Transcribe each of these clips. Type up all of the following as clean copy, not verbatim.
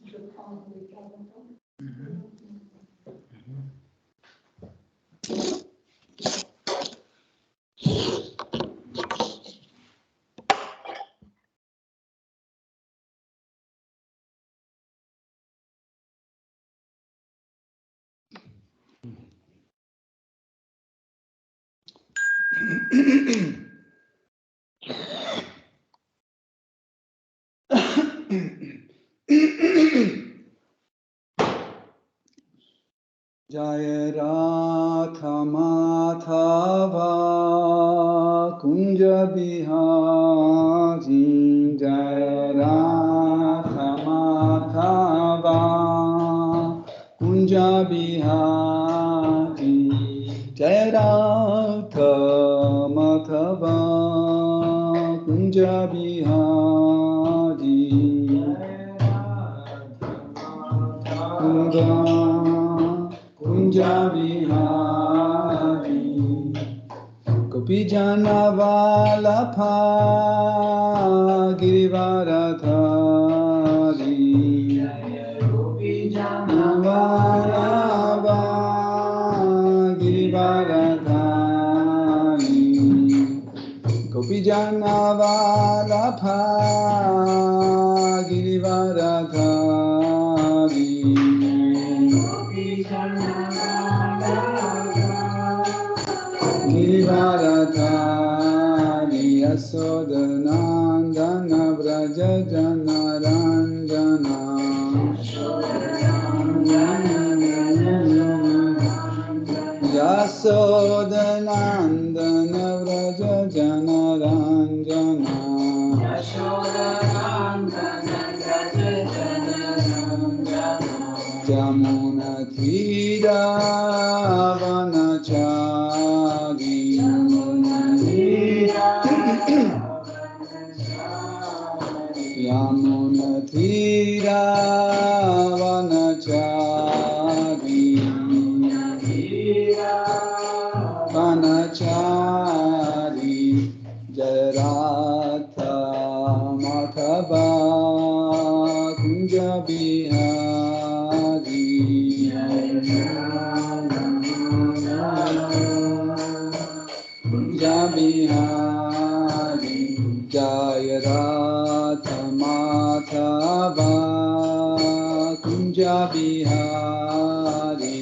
Je prends les cas d'entendre. Jaya Radha Madhava Kunja Bihari Jaya Radha Madhava Kunja Bihari Jaya Radha Madhava Kunja Bihari Kunja Bihari Gopi Jana Vallabha Girivaradhari Gopi Jana Vallabha Girivaradhari Gopi Jana Vallabha Girivaradhari Girivaradhari Yasodhanandana Vraja Janaranjana Yasodhanandana Vraja Janaranjana Jamuna Thira Vanachari Yamuna Thira Vanachari Vanachari Jayaratha Madhava Kunja Bihari Kunja Bihari Jaya Radha Madhava Kunja Bihari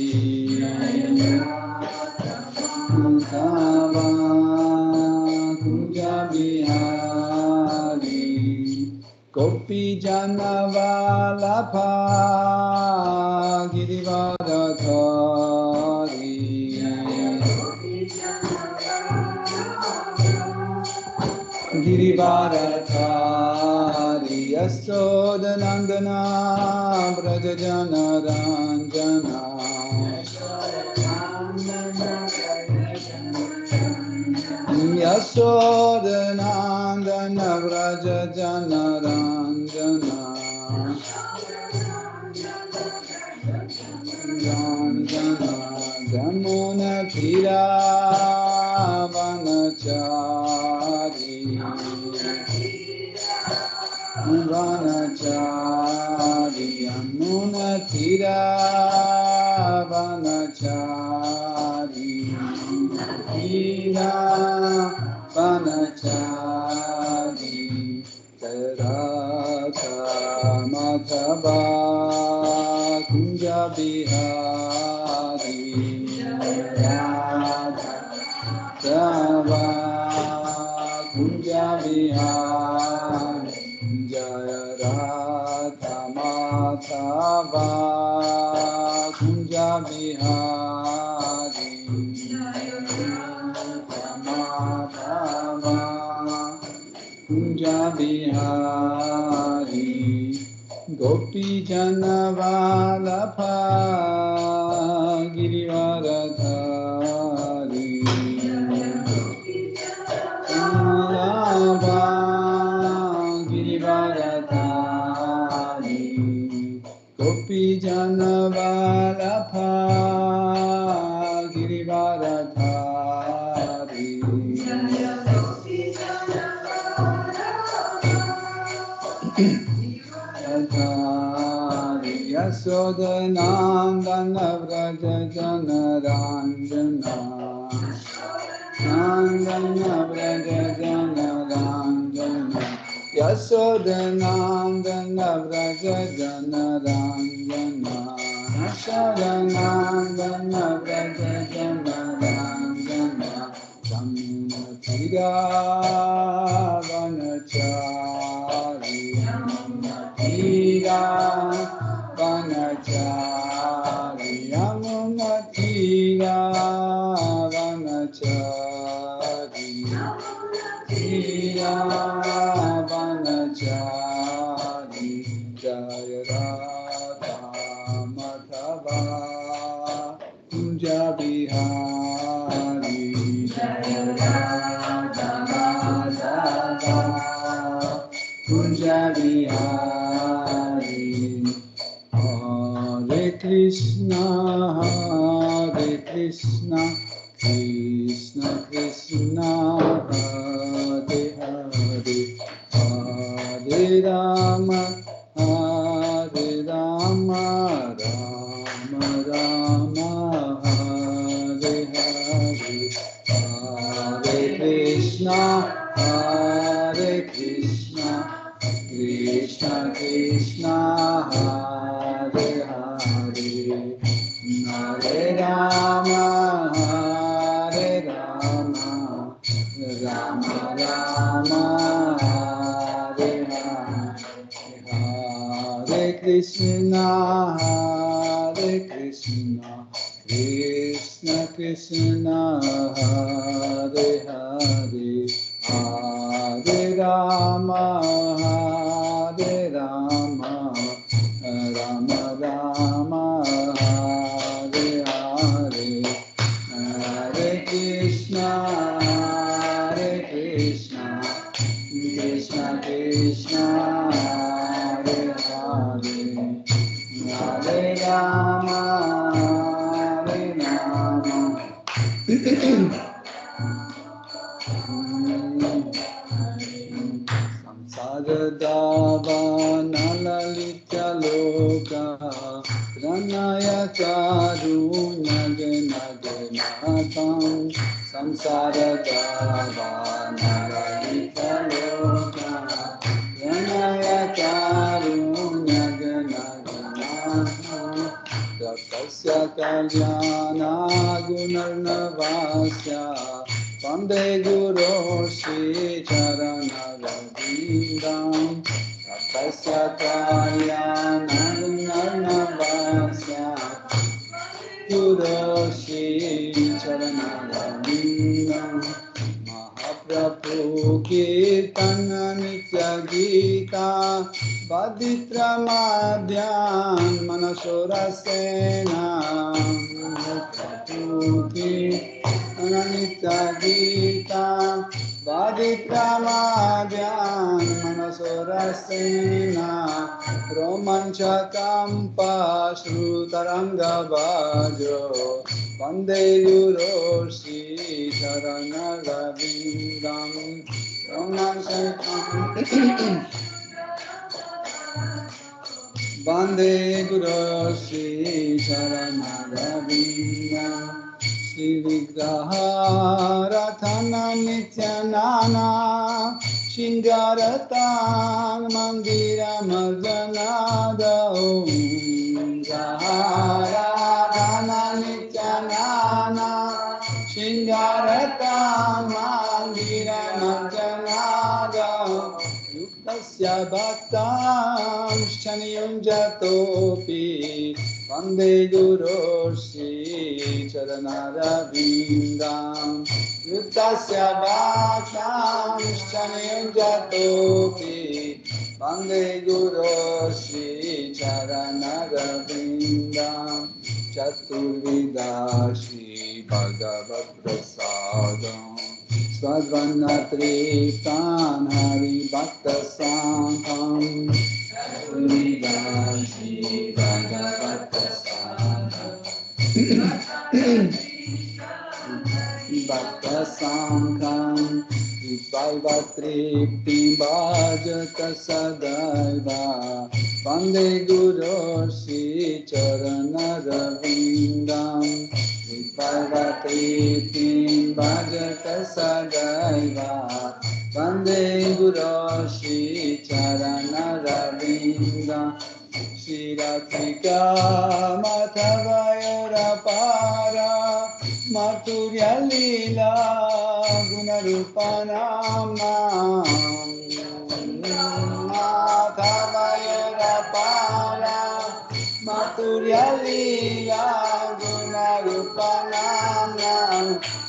Madhava Kunja Bihari Gopi Jana Vallabha Girivaradhari Girivaradhari Yasodhanandana Vraja Janaranjana Yasodhanandana Vraja Janaranjana Jamuna Thira Vanachari Vanachari Yamuna Thira Vanachari Thira Vanachari Radha Madhava Kunja Bihari Radha Kunja Bihari Jaya Radha Madhava Kunja Bihari Radha Madhava Kunja Bihari Gopi Jana Vallabha Girivaradhari Vallabha Girivaradhari Gopi Jana Vallabha Girivaradhari Yasodhanandana Vraja Janaranjana Nandana Vraja Janaranjana Yasodhanandana Vraja Janaranjana Yasodhanandana Vraja Janaranjana Samunatira Vanachari Yamunatira Vanachari Yamunatira Vanachari Tira Vanachari Jaya Radha Madhava Kunja Bihari Jaya Radha Madhava Kunja Bihari Hare Krishna Krishna Krishna Hare Hare Hare Rama Hare Rama Rama Rama Hare Hare Hare Krishna Krishna Krishna Hare Hare Hare Rama Rama Rama Hare Hare Hare Krishna Krishna Krishna Hare Hare Hare Rama Rama Rama Hare Hare Hare Krishna Krishna Krishna Hare Hare Hare Rama Samsaradava Loka Ranaya Karunya Ganaganatam Samsaradava Loka Ranaya Karunya Ganaganatam Rakasya Kalyana Gunarnavasya Vande Guru Shri Charana Ravindam Rakasya Kalyana Gunarnavasya Guru Shri Charana Ravindam Mahaprabhu Kirtana Nitya Gita Vaditra Madhyam Manasura Sena Mahaprabhu Kirtana Nitya Gita Vaditra Madhyam Manasura Sena Romanchakam Pashrutaranga Vajo Vande Guru Shri Charana Ravindam Romanchakam Vande Guru Shri Charana Ravindam Shri Vigraha Ratana Nityanana Shingaratan Mandira Marjanada Om Ratana Nityanana Shingaratan Mandira Marjanada Yuktasya Bhaktam Shaniyunjatopi Vande Guru Shri Charana Ravindam Yuktasya Bhaktam Shaniyunjatopi Vande Guru Shri Charana Ravindam Chaturvida Shri Bhagavat Prasadam Swadvanatriptan Hari Bhakta Sangham Vidashi Bhagavata Sangham Bhakta Sangham Vipalvatripti Bhaja bhajata sadaiva Vande Guru Shri Charanarvindam Vipalvatritim bhajata sadaiva Vande Guru Shri Charanarvindam Shri Ratrika Mathavayora Para Maturya Lila Gunarupanam Mathavayora Para Maturya Lila Gunarupanam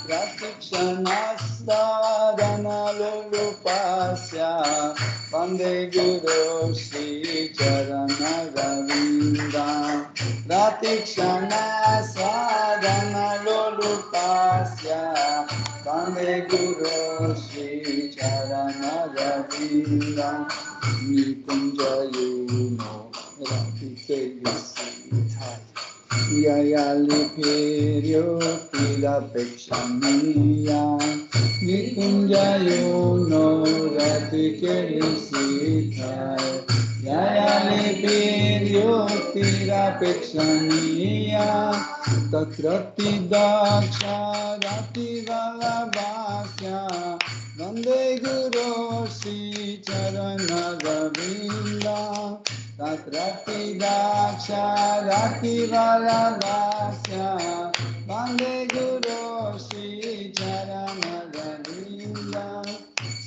Ratikshanasta Dhanalurupasya Vande Guru Shri Charanarvindam Ratikshana Sadhana Lolupasya Vande Guru Shri Charanarvindam Nikunja Yuno Ratike Yusitai Yayali Piryo Tila Pekshaniya Nikunja Yuno Ratike Yusitai Yayali Piryo Tila Pekshaniya Tatrati Daksha Rati Valavasya Vande Guru Shri Charanarvindam Tatrati Daksha Rati Valavasya Vande Guru Shri Charanarvindam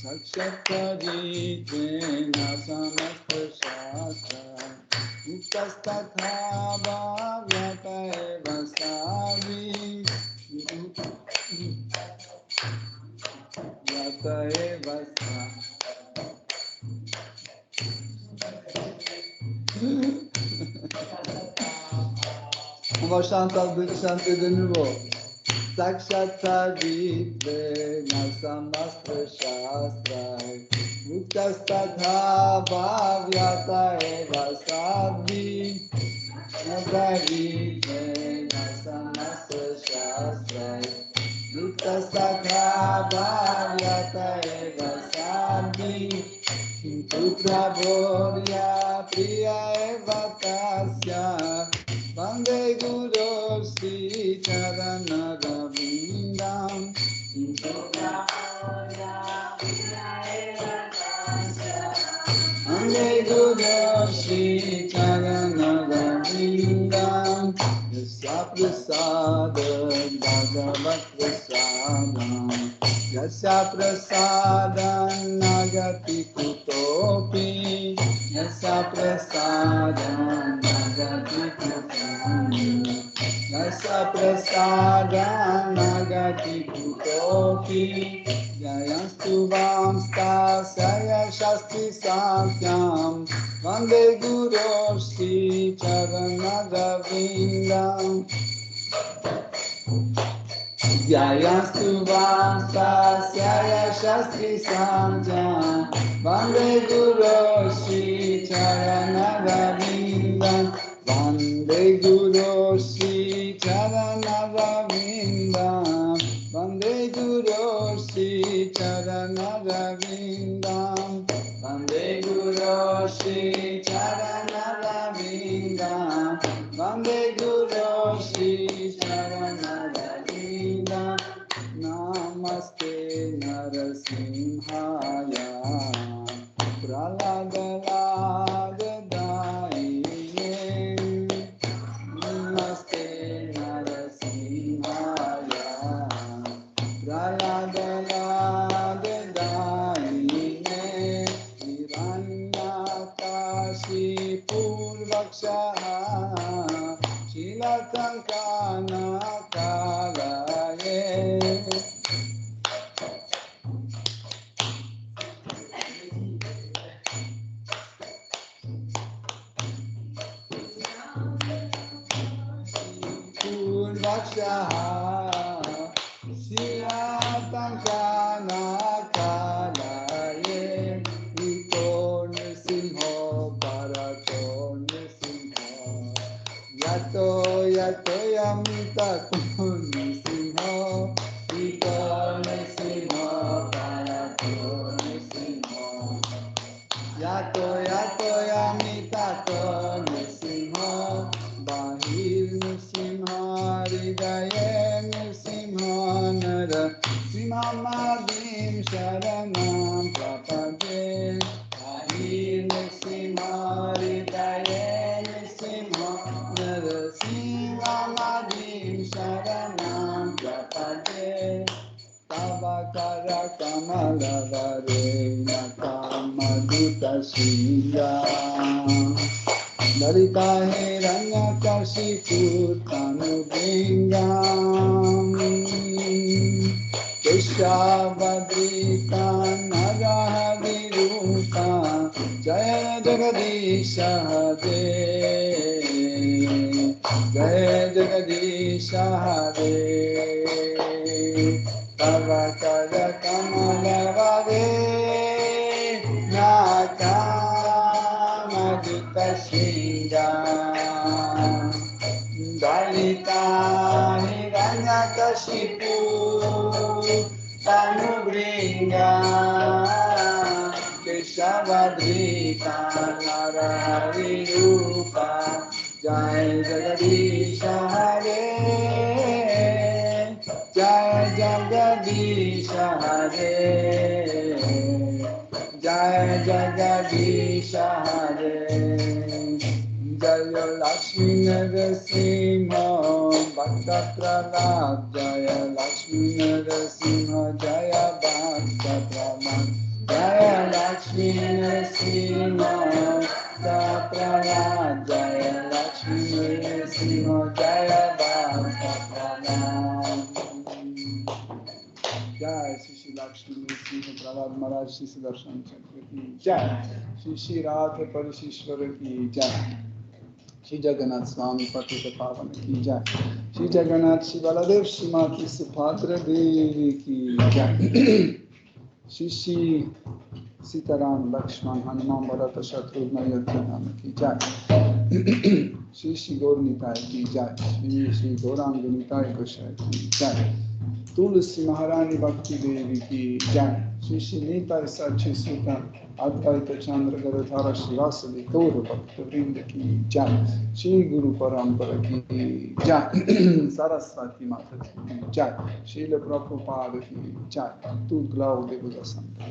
Sakshatarithena Samasta Shastra Upastatha Bhavyata Eva Savi Yata Eva Savi On va chanter de nouveau. Sakshatarithve Nasamastra Shastra Uttastatha Bhavyata Eva Savi Nasaritve Nasamastra Shastra Uttastatha Bhavyata Eva Savi Putra Borya Priya Eva Tasya Vande Guru Shri Charanarvindam Vande Guru Shri Charanarvindam Yasya Prasada Bhagavat Prasadam Yasya Prasada Nagati Kutopi Yasya Prasada Nagati Kutopi Yasya Prasada Nagati Kutopi Jayastu Vamsta Saya Shasti Satyam Vande Guru Shri Charanarvindam Jayastu Vamsta Saya Shasti Satyam Vande Guru Shri Charanarvindam Vande Guru Shri Charanarvindam Vande Guru Shri Charanarvindam Vande Guru Shri Charanarvindam Vande Guru Shri Charanarvindam Namaste Narasimhaya Praladaladaine Namaste Narasimhaya Praladaladaine Hiranyakashi Purvakshaha Shilatankana Kalaye Purvakshaha Shilatankana Kalaye Ito Nrisimho Parato Nrisimho Yato Yato Yamita Nrisimho Ito Nrisimho Parato Nrisimho yato yato yamitato nrsimha bahir nrsimha hridaye nrsimha nara simhamadim sharanam prapade bahir nrsimha hridaye nrsimha nara simhamadim sharanam prapade Tavakara Kamalavare Nakamadita Shinga Dalita Hiranya Kashipu Tanubingam Keshavadrita Nagahaviruta Jaya Jagadisha Hare Jaya Jagadisha Hare Tavakara Kamalavare Nakamadita Shinga Dalita Hiranyakashipu Tanubringa Keshavadrita Narahari Rupa Jai Jagadisha Hare Jai Jagadisha Hare Jai Jagadisha Hare Jaya Lakshmi Narasimha Bhakta Prahlad Jaya Lakshmi Narasimha Jaya Bhakta Prahlad Jaya Lakshmi Narasimha Bhakta Prahlad Jaya Lakshmi Narasimha Jaya Bhakta Prahlad Jai Shri Lakshmi Narasimha Prahlad Maharaj Shri Sudarshan Chakra ki Jai Shri Shri Radha Parishishwara ki Jai Shri Jagannath Swami Patita Pavana ki Jai Shri Jagannath Shri Baladev Shri Mati Subhadra Devi ki Jai Shri Shri Sitaram Lakshman Hanuman Bharata Shatrugna Yadhanama ki Jai Shri Shri Gaur Nitai ki Jai Shri Shri Gauranga Nitai Gosai ki Jai Tulsi Maharani Bhakti Devi ki Jai Shri Shri Nitai Sachi Suta Advaita Chandra Gadadhara Shivasadi Gaura Bhakta Vrinda ki Jai Shri Guru Parampara ki Jai Saraswati Mata ki Jai Srila Prabhupada ki Jai Tu Glaude Buddha Santa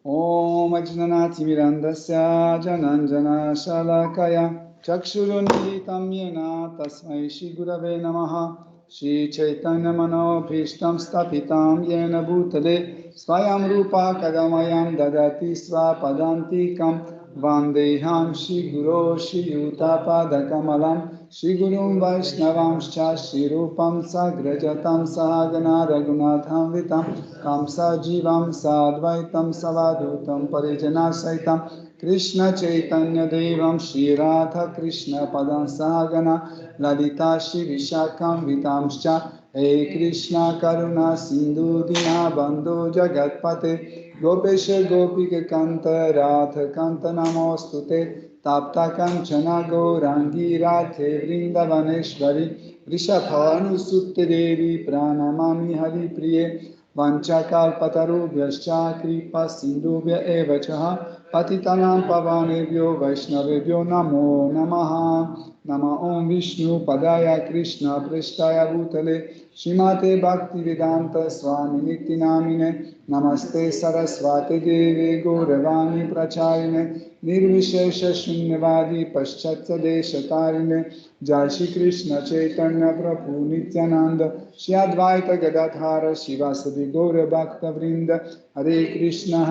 Om Ajnanati Mirandasya Jananjana Shalakaya Chakshurunditam Yena Tasmai Shri Gurave Namaha Shri Chaitanya Mano Bhishtam Stapitam Yena Bhutale Swayam Rupa Kadamayam Dadati Swapadantikam Vandeham Shri Guru Shri Yutapada Kamalam Shri Gurum Vaishnavamscha Shri Rupam Sagrajatam Sahagana Raghunatham Vitam Kamsa Jivam Sadvaitam Savadutam Parijana Saitam Krishna Chaitanya Devam Shri Radha Krishna Padam Sahagana Lalita Shri Vishakam Vitamscha Hey Krishna Karuna Sindhu Dina Bandhu Jagatpate Gopesha Gopika Kanta Radha Kanta Namostute Tapta Kanchana Gaurangi Radhe Vrindavaneshwari Rishabhanu Sutte Devi Pranamami Hari Priye Vanchakalpatarubhyascha Kripa Sindhubhya Evachaha Patitanam Pavanebhyo Vaishnavebhyo Namo Namaha Nama Om Vishnu Padaya Krishna Prestaya Bhutale Shrimate Bhaktivedanta Swami Niti Namine Namaste Saraswati Devi Gauravani Pracharine Nirvishesha Shunyavadi Paschatya Deshatarine Jai Shri Krishna Chaitanya Prabhu Nityananda Shri Advaita Gadadhara Shivasadi Gaura Bhakta Vrinda Hare Krishna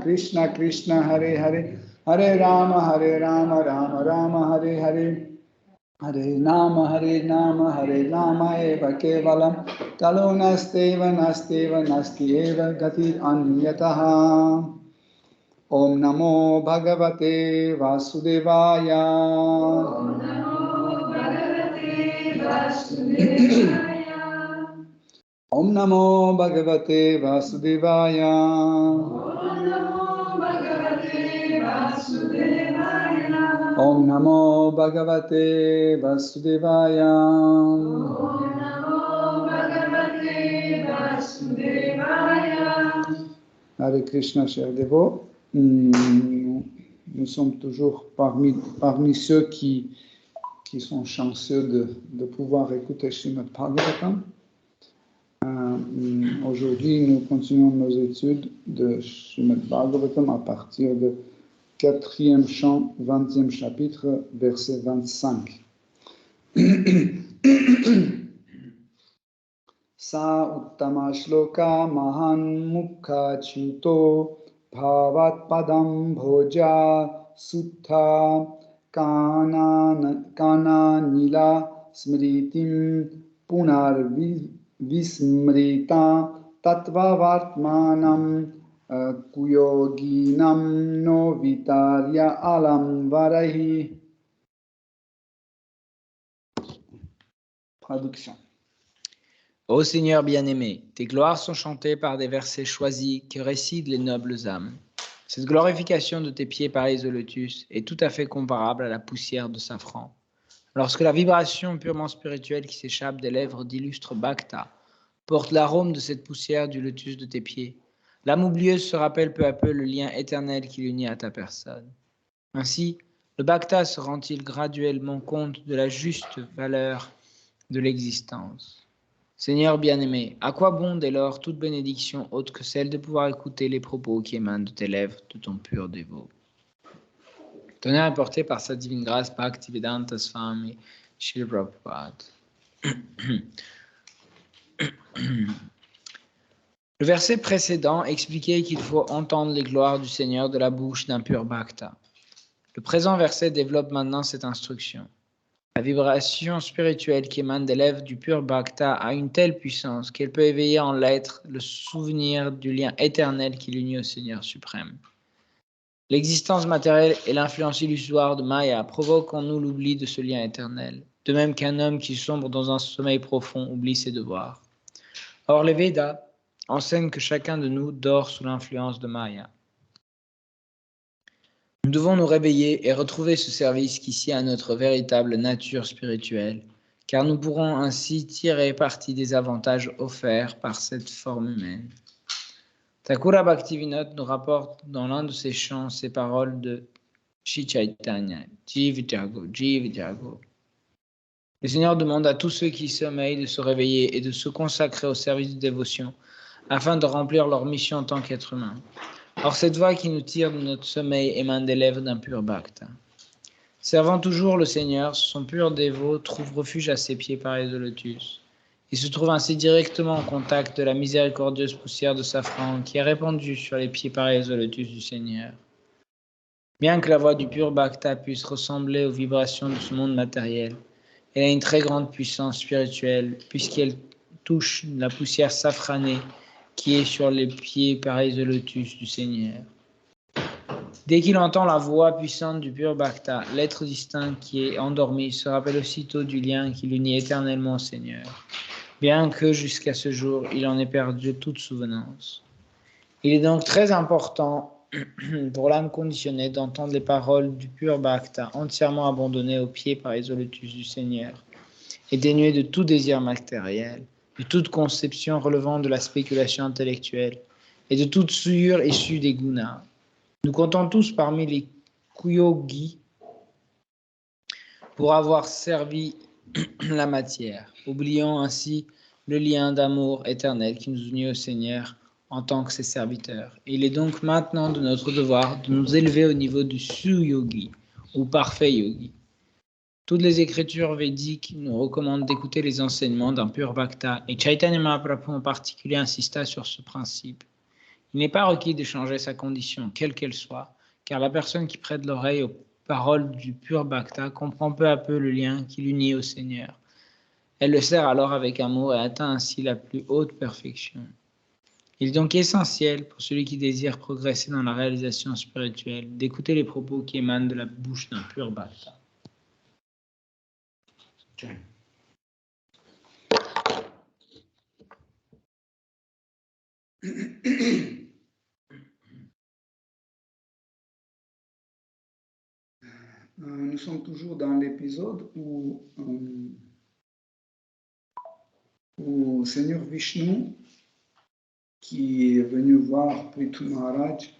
Krishna Krishna Hare Hare Hare Rama Rama Rama Hare Hare Hare Nama Eva Kevalam Talo Nasteva Nasti Eva Gatir Anyataha Om Namo Bhagavate Vasudevaya Om Namo Bhagavate Vasudevaya Om Namo Bhagavate Vasudevaya Om Namo Bhagavate Vasudevaya Om Namo Bhagavate Vasudevaya Hare Krishna, chers dévots. Nous sommes toujours parmi ceux qui sont chanceux de pouvoir écouter Srimad Bhagavatam. Aujourd'hui, nous continuons nos études de Srimad Bhagavatam à partir du 4e chant, 20e chapitre, verset 25. Sa uttama shloka mahan mukha chuto bhavat padam bhoja sutta kana nila smritim punar vismrita tattva vartmanam kuyoginam no vitarya alam varahi. Traduction. Ô Seigneur bien-aimé, tes gloires sont chantées par des versets choisis que récitent les nobles âmes. Cette glorification de tes pieds pareils au lotus est tout à fait comparable à la poussière de safran. Lorsque la vibration purement spirituelle qui s'échappe des lèvres d'illustre Bhakta porte l'arôme de cette poussière du lotus de tes pieds, l'âme oublieuse se rappelle peu à peu le lien éternel qui l'unit à ta personne. Ainsi, le Bhakta se rend-il graduellement compte de la juste valeur de l'existence. Seigneur bien-aimé, à quoi bon dès lors toute bénédiction autre que celle de pouvoir écouter les propos qui émanent de tes lèvres de ton pur dévot. Tonnerre est porté par sa divine grâce Bhaktivedanta Swami Srila Prabhupada. Le verset précédent expliquait qu'il faut entendre les gloires du Seigneur de la bouche d'un pur Bhakta. Le présent verset développe maintenant cette instruction. La vibration spirituelle qui émane des lèvres du pur Bhakta a une telle puissance qu'elle peut éveiller en l'être le souvenir du lien éternel qui l'unit au Seigneur suprême. L'existence matérielle et l'influence illusoire de Maya provoquent en nous l'oubli de ce lien éternel, de même qu'un homme qui sombre dans un sommeil profond oublie ses devoirs. Or, les Védas enseignent que chacun de nous dort sous l'influence de Maya. Nous devons nous réveiller et retrouver ce service qui sied à notre véritable nature spirituelle, car nous pourrons ainsi tirer parti des avantages offerts par cette forme humaine. Thakura Bhaktivinoda nous rapporte dans l'un de ses chants ces paroles de Shri Chaitanya, Jiv Jago, Jiv Jago. Le Seigneur demande à tous ceux qui sommeillent de se réveiller et de se consacrer au service de dévotion, afin de remplir leur mission en tant qu'être humain. Or, cette voix qui nous tire de notre sommeil émane des lèvres d'un pur Bhakta. Servant toujours le Seigneur, son pur dévot trouve refuge à ses pieds pareils de lotus. Il se trouve ainsi directement en contact de la miséricordieuse poussière de safran qui est répandue sur les pieds pareils de lotus du Seigneur. Bien que la voix du pur Bhakta puisse ressembler aux vibrations de ce monde matériel, elle a une très grande puissance spirituelle puisqu'elle touche la poussière safranée qui est sur les pieds pareils de lotus du Seigneur. Dès qu'il entend la voix puissante du pur Bhakta, l'être distinct qui est endormi se rappelle aussitôt du lien qui l'unit éternellement au Seigneur, bien que jusqu'à ce jour, il en ait perdu toute souvenance. Il est donc très important pour l'âme conditionnée d'entendre les paroles du pur Bhakta entièrement abandonnées aux pieds pareils de lotus du Seigneur et dénué de tout désir matériel, de toute conception relevant de la spéculation intellectuelle et de toute souillure issue des gunas. Nous comptons tous parmi les kuyogis pour avoir servi la matière, oubliant ainsi le lien d'amour éternel qui nous unit au Seigneur en tant que ses serviteurs. Et il est donc maintenant de notre devoir de nous élever au niveau du su-yogi, ou parfait yogi. Toutes les écritures védiques nous recommandent d'écouter les enseignements d'un pur Bhakta, et Chaitanya Mahaprabhu en particulier insista sur ce principe. Il n'est pas requis de changer sa condition, quelle qu'elle soit, car la personne qui prête l'oreille aux paroles du pur Bhakta comprend peu à peu le lien qui l'unit au Seigneur. Elle le sert alors avec amour et atteint ainsi la plus haute perfection. Il est donc essentiel pour celui qui désire progresser dans la réalisation spirituelle d'écouter les propos qui émanent de la bouche d'un pur Bhakta. Nous sommes toujours dans l'épisode où Seigneur Vishnu, qui est venu voir Prithu Maharaj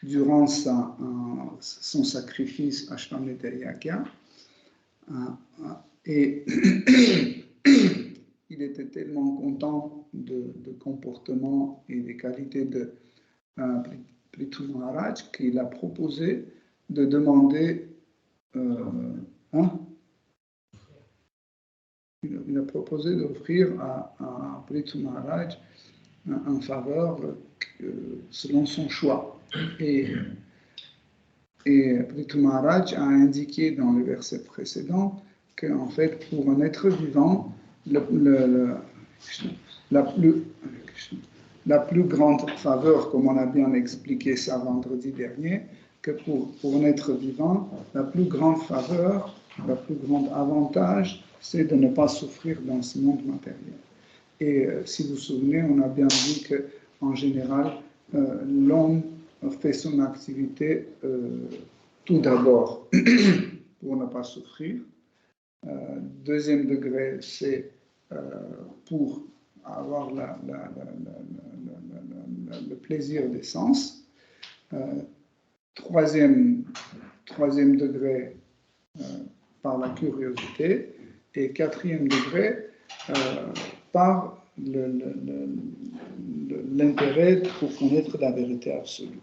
durant son sacrifice à Ashwamedha. Et il était tellement content de comportement et des qualités de Prithu Maharaj qu'il a proposé de demander il a proposé d'offrir à Prithu Maharaj un faveur selon son choix. Et Prithu Maharaj a indiqué dans le verset précédent qu'en fait, pour un être vivant, la plus grande faveur, comme on a bien expliqué ça vendredi dernier, que pour un être vivant, la plus grande faveur, le plus grand avantage, c'est de ne pas souffrir dans ce monde matériel. Et si vous vous souvenez, on a bien dit qu'en général, l'homme fait son activité tout d'abord pour ne pas souffrir. Deuxième degré, c'est pour avoir le plaisir des sens. Troisième degré, par la curiosité. Et quatrième degré, par l'intérêt pour connaître la vérité absolue.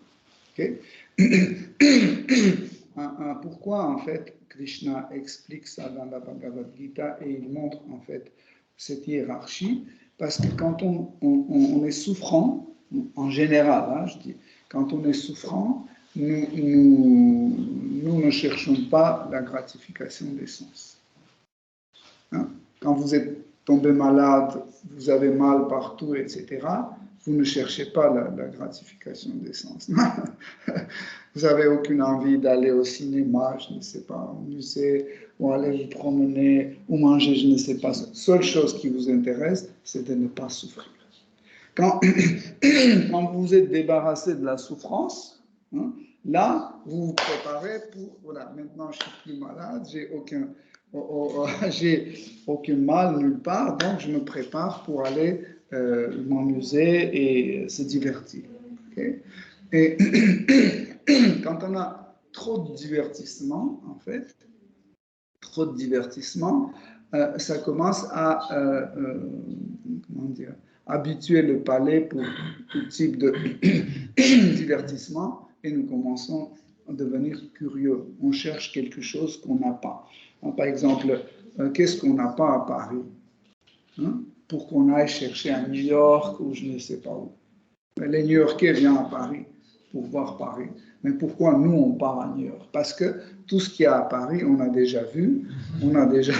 Okay? Pourquoi, en fait, Krishna explique ça dans la Bhagavad Gita et il montre, en fait, cette hiérarchie? Parce que quand on est souffrant, en général, hein, je dis, quand on est souffrant, nous ne cherchons pas la gratification des sens. Hein? Quand vous êtes tombé malade, vous avez mal partout, etc., vous ne cherchez pas la gratification des sens. Vous n'avez aucune envie d'aller au cinéma, je ne sais pas, au musée, ou aller vous promener, ou manger, je ne sais pas. La seule chose qui vous intéresse, c'est de ne pas souffrir. Quand vous vous êtes débarrassé de la souffrance, hein, là, vous vous préparez pour, voilà, maintenant je suis plus malade, j'ai aucun mal nulle part, donc je me prépare pour aller m'amuser et se divertir. Okay? Et quand on a trop de divertissement, en fait, ça commence à habituer le palais pour tout type de divertissement et nous commençons à devenir curieux. On cherche quelque chose qu'on n'a pas. Par exemple, qu'est-ce qu'on n'a pas à Paris, hein, pour qu'on aille chercher à New York ou je ne sais pas où. Les New-Yorkais viennent à Paris pour voir Paris. Mais pourquoi nous, on part à New York? Parce que tout ce qu'il y a à Paris, on a déjà vu, on a déjà,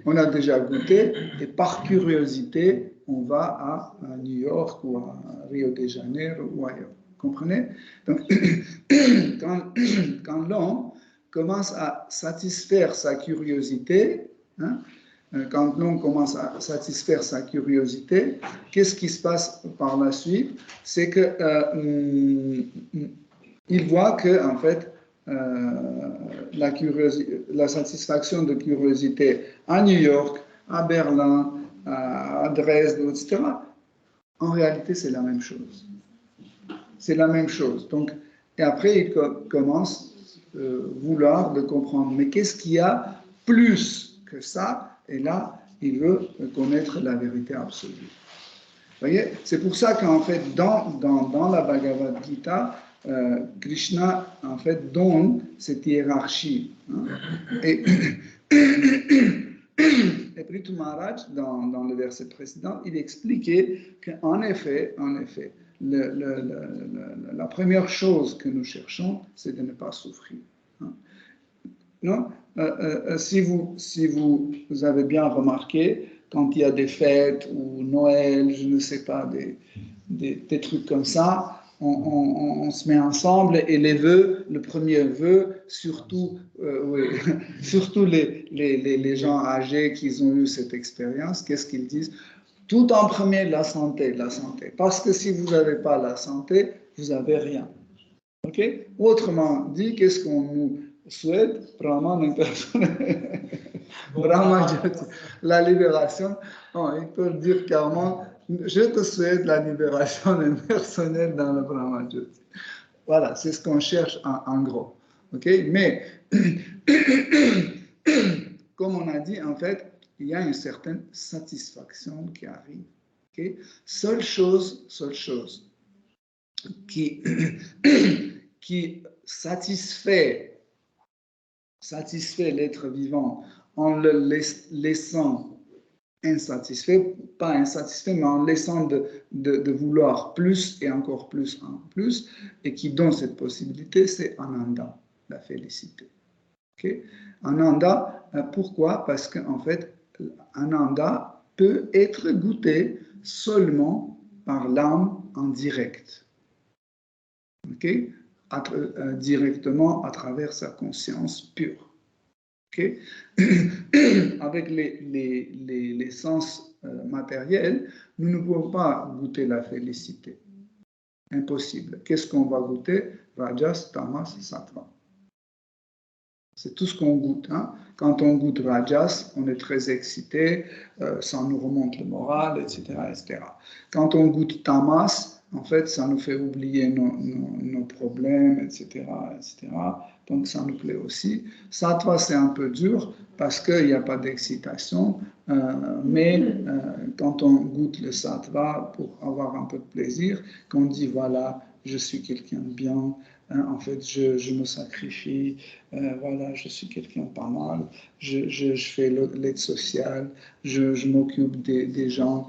on a déjà goûté, et par curiosité, on va à New York ou à Rio de Janeiro ou ailleurs. Comprenez? Donc, quand l'homme commence à satisfaire sa curiosité, hein, quand l'homme commence à satisfaire sa curiosité, qu'est-ce qui se passe par la suite? C'est que il voit que en fait la satisfaction de curiosité à New York, à Berlin, à Dresde, etc. En réalité, c'est la même chose. C'est la même chose. Donc, et après, il commence à vouloir de comprendre. Mais qu'est-ce qu'il y a plus que ça? Et là, il veut connaître la vérité absolue. Vous voyez? C'est pour ça qu'en fait, dans la Bhagavad Gita, Krishna, en fait, donne cette hiérarchie. Hein? Et Prithu Maharaj, dans le verset précédent, il expliquait qu'en effet, la première chose que nous cherchons, c'est de ne pas souffrir. Hein? Non? Si vous avez bien remarqué, quand il y a des fêtes ou Noël, je ne sais pas, des trucs comme ça, on se met ensemble et les vœux, le premier vœu, surtout les gens âgés qui ont eu cette expérience, qu'est-ce qu'ils disent? Tout en premier, la santé. Parce que si vous n'avez pas la santé, vous n'avez rien. Okay? Autrement dit, qu'est-ce qu'on nous souhaite? Brahman Brahma, la libération. Il peut dire carrément je te souhaite la libération impersonnelle dans le Brahma-Jyoti. Voilà, c'est ce qu'on cherche en gros. Ok, mais comme on a dit, en fait, il y a une certaine satisfaction qui arrive. Okay? Seule chose qui, qui satisfait l'être vivant en le laissant insatisfait, pas insatisfait, mais en laissant de vouloir plus et encore plus en plus, et qui donne cette possibilité, c'est Ananda, la félicité. Okay? Ananda, pourquoi? Parce qu'en fait, Ananda peut être goûté seulement par l'âme en direct. Okay? Directement à travers sa conscience pure. Okay? Avec les sens matériels, nous ne pouvons pas goûter la félicité. Impossible. Qu'est-ce qu'on va goûter? Rajas, Tamas, Sattva. C'est tout ce qu'on goûte. Hein? Quand on goûte Rajas, on est très excité, ça nous remonte le moral, etc., etc. Quand on goûte Tamas, en fait, ça nous fait oublier nos problèmes, etc., etc. Donc, ça nous plaît aussi. Sattva, c'est un peu dur parce qu'il n'y a pas d'excitation, mais quand on goûte le sattva pour avoir un peu de plaisir, qu'on dit, voilà, je suis quelqu'un de bien, en fait, je me sacrifie, voilà, je suis quelqu'un de pas mal, je fais l'aide sociale, je m'occupe des gens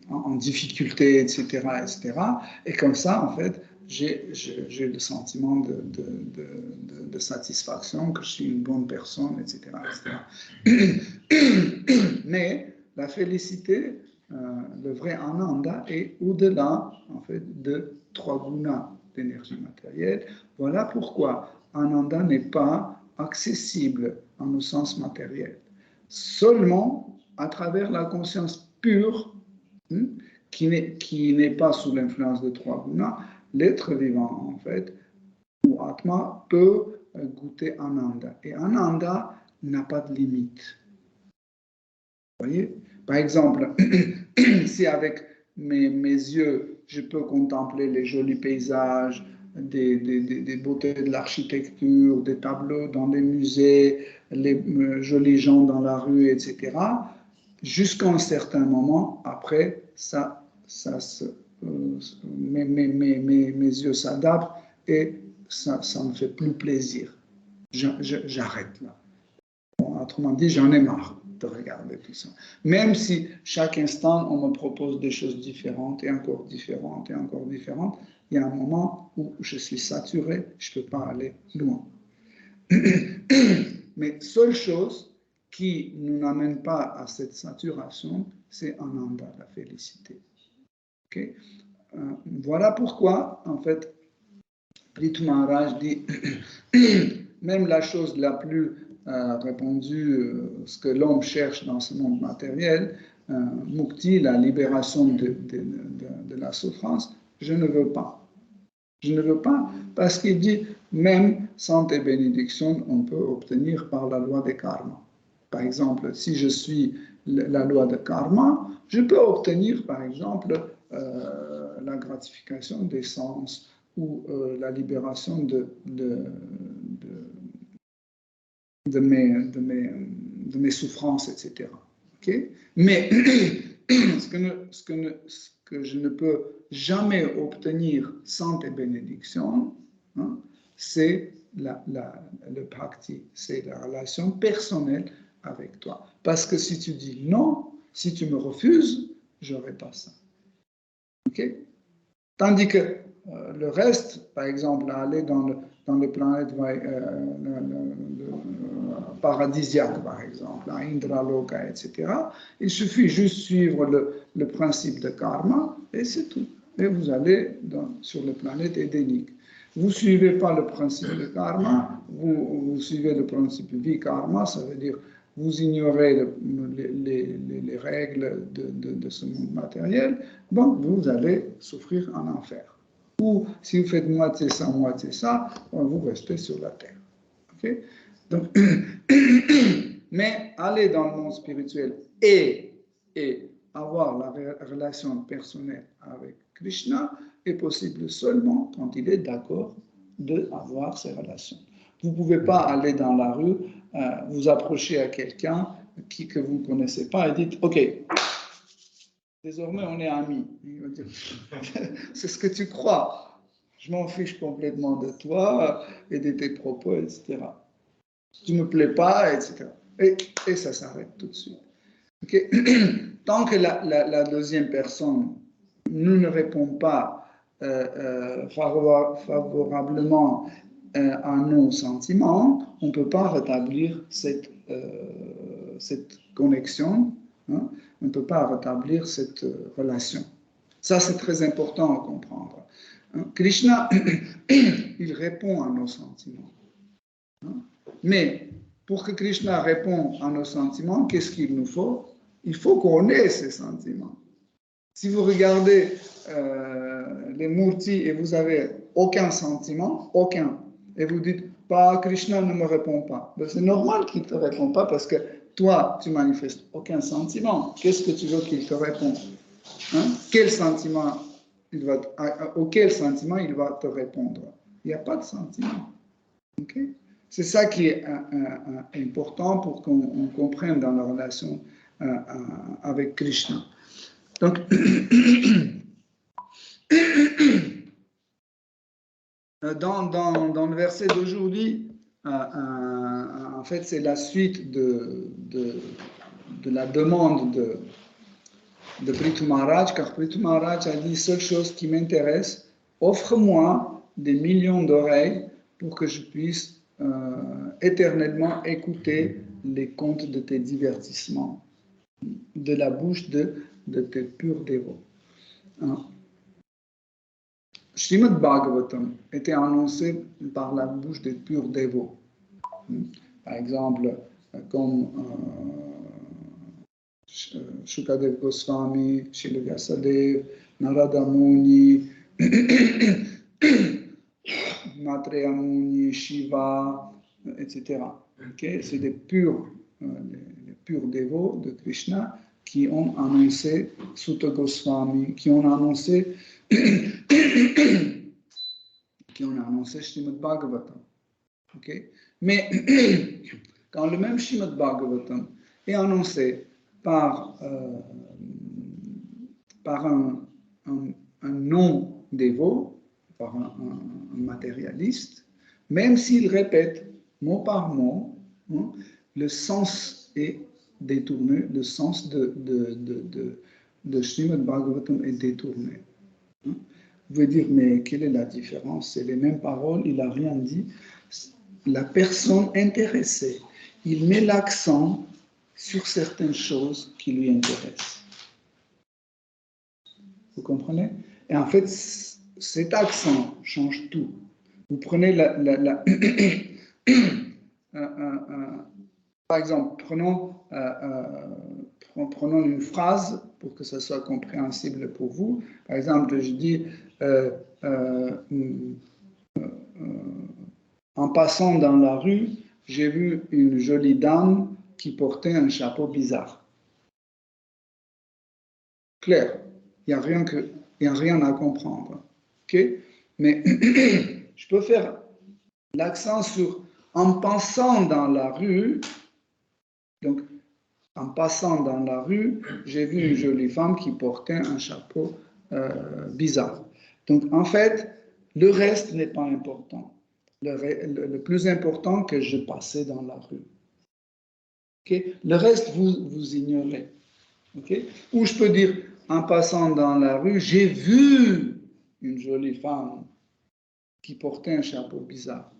en difficulté, etc., etc. Et comme ça, en fait, j'ai le sentiment de satisfaction, que je suis une bonne personne, etc., etc. Mais la félicité, le vrai Ananda est au-delà, en fait, de 3 gunas d'énergie matérielle. Voilà pourquoi Ananda n'est pas accessible en au sens matériel. Seulement à travers la conscience pure, qui n'est pas sous l'influence de 3 gunas, l'être vivant, en fait, ou Atma, peut goûter Ananda. Et Ananda n'a pas de limite. Vous voyez? Par exemple, si avec mes yeux, je peux contempler les jolis paysages, des beautés de l'architecture, des tableaux dans les musées, les jolis gens dans la rue, etc., jusqu'à un certain moment, après, mes yeux s'adaptent et ça ne me fait plus plaisir. J'arrête là. Bon, autrement dit, j'en ai marre de regarder tout ça. Même si chaque instant, on me propose des choses différentes et encore différentes et encore différentes, il y a un moment où je suis saturé, je ne peux pas aller loin. Mais seule chose qui ne nous amène pas à cette saturation, c'est Ananda, la félicité. Okay? Voilà pourquoi, en fait, Prithu Maharaj dit, même la chose la plus répandue, ce que l'homme cherche dans ce monde matériel, Mukti, la libération de la souffrance, je ne veux pas. Je ne veux pas parce qu'il dit, même sans tes bénédictions, on peut obtenir par la loi des karma. Par exemple, si je suis la loi de karma, je peux obtenir, par exemple, la gratification des sens ou la libération de mes souffrances, etc. Okay? Mais ce que je ne peux jamais obtenir sans tes bénédictions, hein, c'est le bhakti, c'est la relation personnelle avec toi. Parce que si tu dis non, si tu me refuses, je n'aurai pas ça. Okay? Tandis que le reste, par exemple, aller dans les planètes paradisiaques, par exemple, à Indraloka, etc., il suffit juste suivre le principe de karma et c'est tout. Et vous allez sur les planètes édéniques. Vous ne suivez pas le principe de karma, vous suivez le principe vikarma, ça veut dire vous ignorez les règles de ce monde matériel, donc vous allez souffrir en enfer. Ou si vous faites moitié ça, vous restez sur la terre. Okay? Donc, mais aller dans le monde spirituel et et avoir la relation personnelle avec Krishna est possible seulement quand il est d'accord d'avoir ces relations. Vous ne pouvez pas aller dans la rue, vous approcher à quelqu'un que vous ne connaissez pas et dites « Ok, désormais on est amis. » Il va dire « C'est ce que tu crois. Je m'en fiche complètement de toi et de tes propos, etc. Tu ne me plais pas, etc. » Et ça s'arrête tout de suite. Okay. Tant que la deuxième personne ne répond pas favorablement à nos sentiments, on ne peut pas rétablir cette connexion, hein, on ne peut pas rétablir cette relation. Ça, c'est très important à comprendre. Hein. Krishna, il répond à nos sentiments. Hein. Mais pour que Krishna réponde à nos sentiments, qu'est-ce qu'il nous faut? Il faut qu'on ait ces sentiments. Si vous regardez les murtis et vous n'avez aucun sentiment, aucun, et vous dites, bah, Krishna ne me répond pas, ben, c'est normal qu'il ne te réponde pas parce que toi, tu manifestes aucun sentiment. Qu'est-ce que tu veux qu'il te réponde? Hein? Auquel sentiment il va te répondre? Il n'y a pas de sentiment. Okay? C'est ça qui est important pour qu'on comprenne dans la relation avec Krishna. Donc, dans le verset d'aujourd'hui, en fait, c'est la suite de la demande de Prithu Maharaj, car Prithu Maharaj a dit, seule chose qui m'intéresse, offre-moi des millions d'oreilles pour que je puisse éternellement écouter les contes de tes divertissements, de la bouche de tes purs dévots. Hein? Srimad Bhagavatam était annoncé par la bouche des purs dévots. Par exemple, comme Shukadev Goswami, Srila Vyasadeva, Narada Muni, Maitreya Muni, Shiva, etc. Okay? C'est les purs dévots de Krishna qui ont annoncé Sutta Goswami, qui ont annoncé Srimad Bhagavatam. Okay? Mais quand le même Srimad Bhagavatam est annoncé par un non-dévot, par un matérialiste, même s'il répète mot par mot, hein, le sens est détourné, le sens de Srimad Bhagavatam est détourné. Hein. Vous pouvez dire, mais quelle est la différence? C'est les mêmes paroles, il n'a rien dit. La personne intéressée, il met l'accent sur certaines choses qui lui intéressent. Vous comprenez? Et en fait, cet accent change tout. Vous prenez par exemple, prenons une phrase pour que ça soit compréhensible pour vous. Par exemple, je dis en passant dans la rue, j'ai vu une jolie dame qui portait un chapeau bizarre. Clair, il n'y a rien à comprendre. Okay? Mais je peux faire l'accent sur en passant dans la rue. Donc, en passant dans la rue, j'ai vu une jolie femme qui portait un chapeau bizarre. Donc, en fait, le reste n'est pas important. Le plus important que je passais dans la rue. Okay? Le reste, vous ignorez. Okay? Ou je peux dire, en passant dans la rue, j'ai vu une jolie femme qui portait un chapeau bizarre.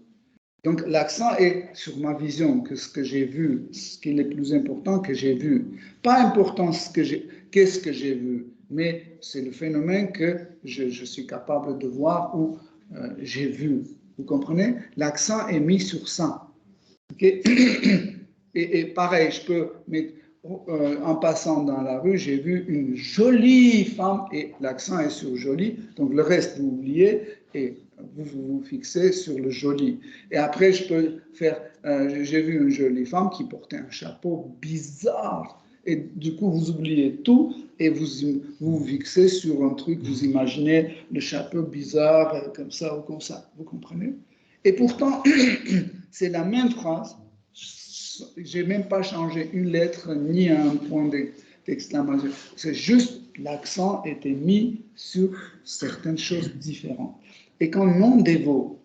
Donc l'accent est sur ma vision, que ce que j'ai vu, ce qui est le plus important que j'ai vu. Pas important qu'est-ce que j'ai vu, mais c'est le phénomène que je suis capable de voir ou j'ai vu. Vous comprenez? L'accent est mis sur ça. Okay? Et pareil, je peux mettre, en passant dans la rue, j'ai vu une jolie femme et l'accent est sur jolie, donc le reste vous oubliez et vous vous fixez sur le joli. Et après, je peux faire, j'ai vu une jolie femme qui portait un chapeau bizarre. Et du coup, vous oubliez tout et vous vous fixez sur un truc, vous imaginez le chapeau bizarre, comme ça ou comme ça. Vous comprenez? Et pourtant, c'est la même phrase. J'ai même pas changé une lettre ni un point d'exclamation. C'est juste l'accent était mis sur certaines choses différentes. Et quand non-dévot,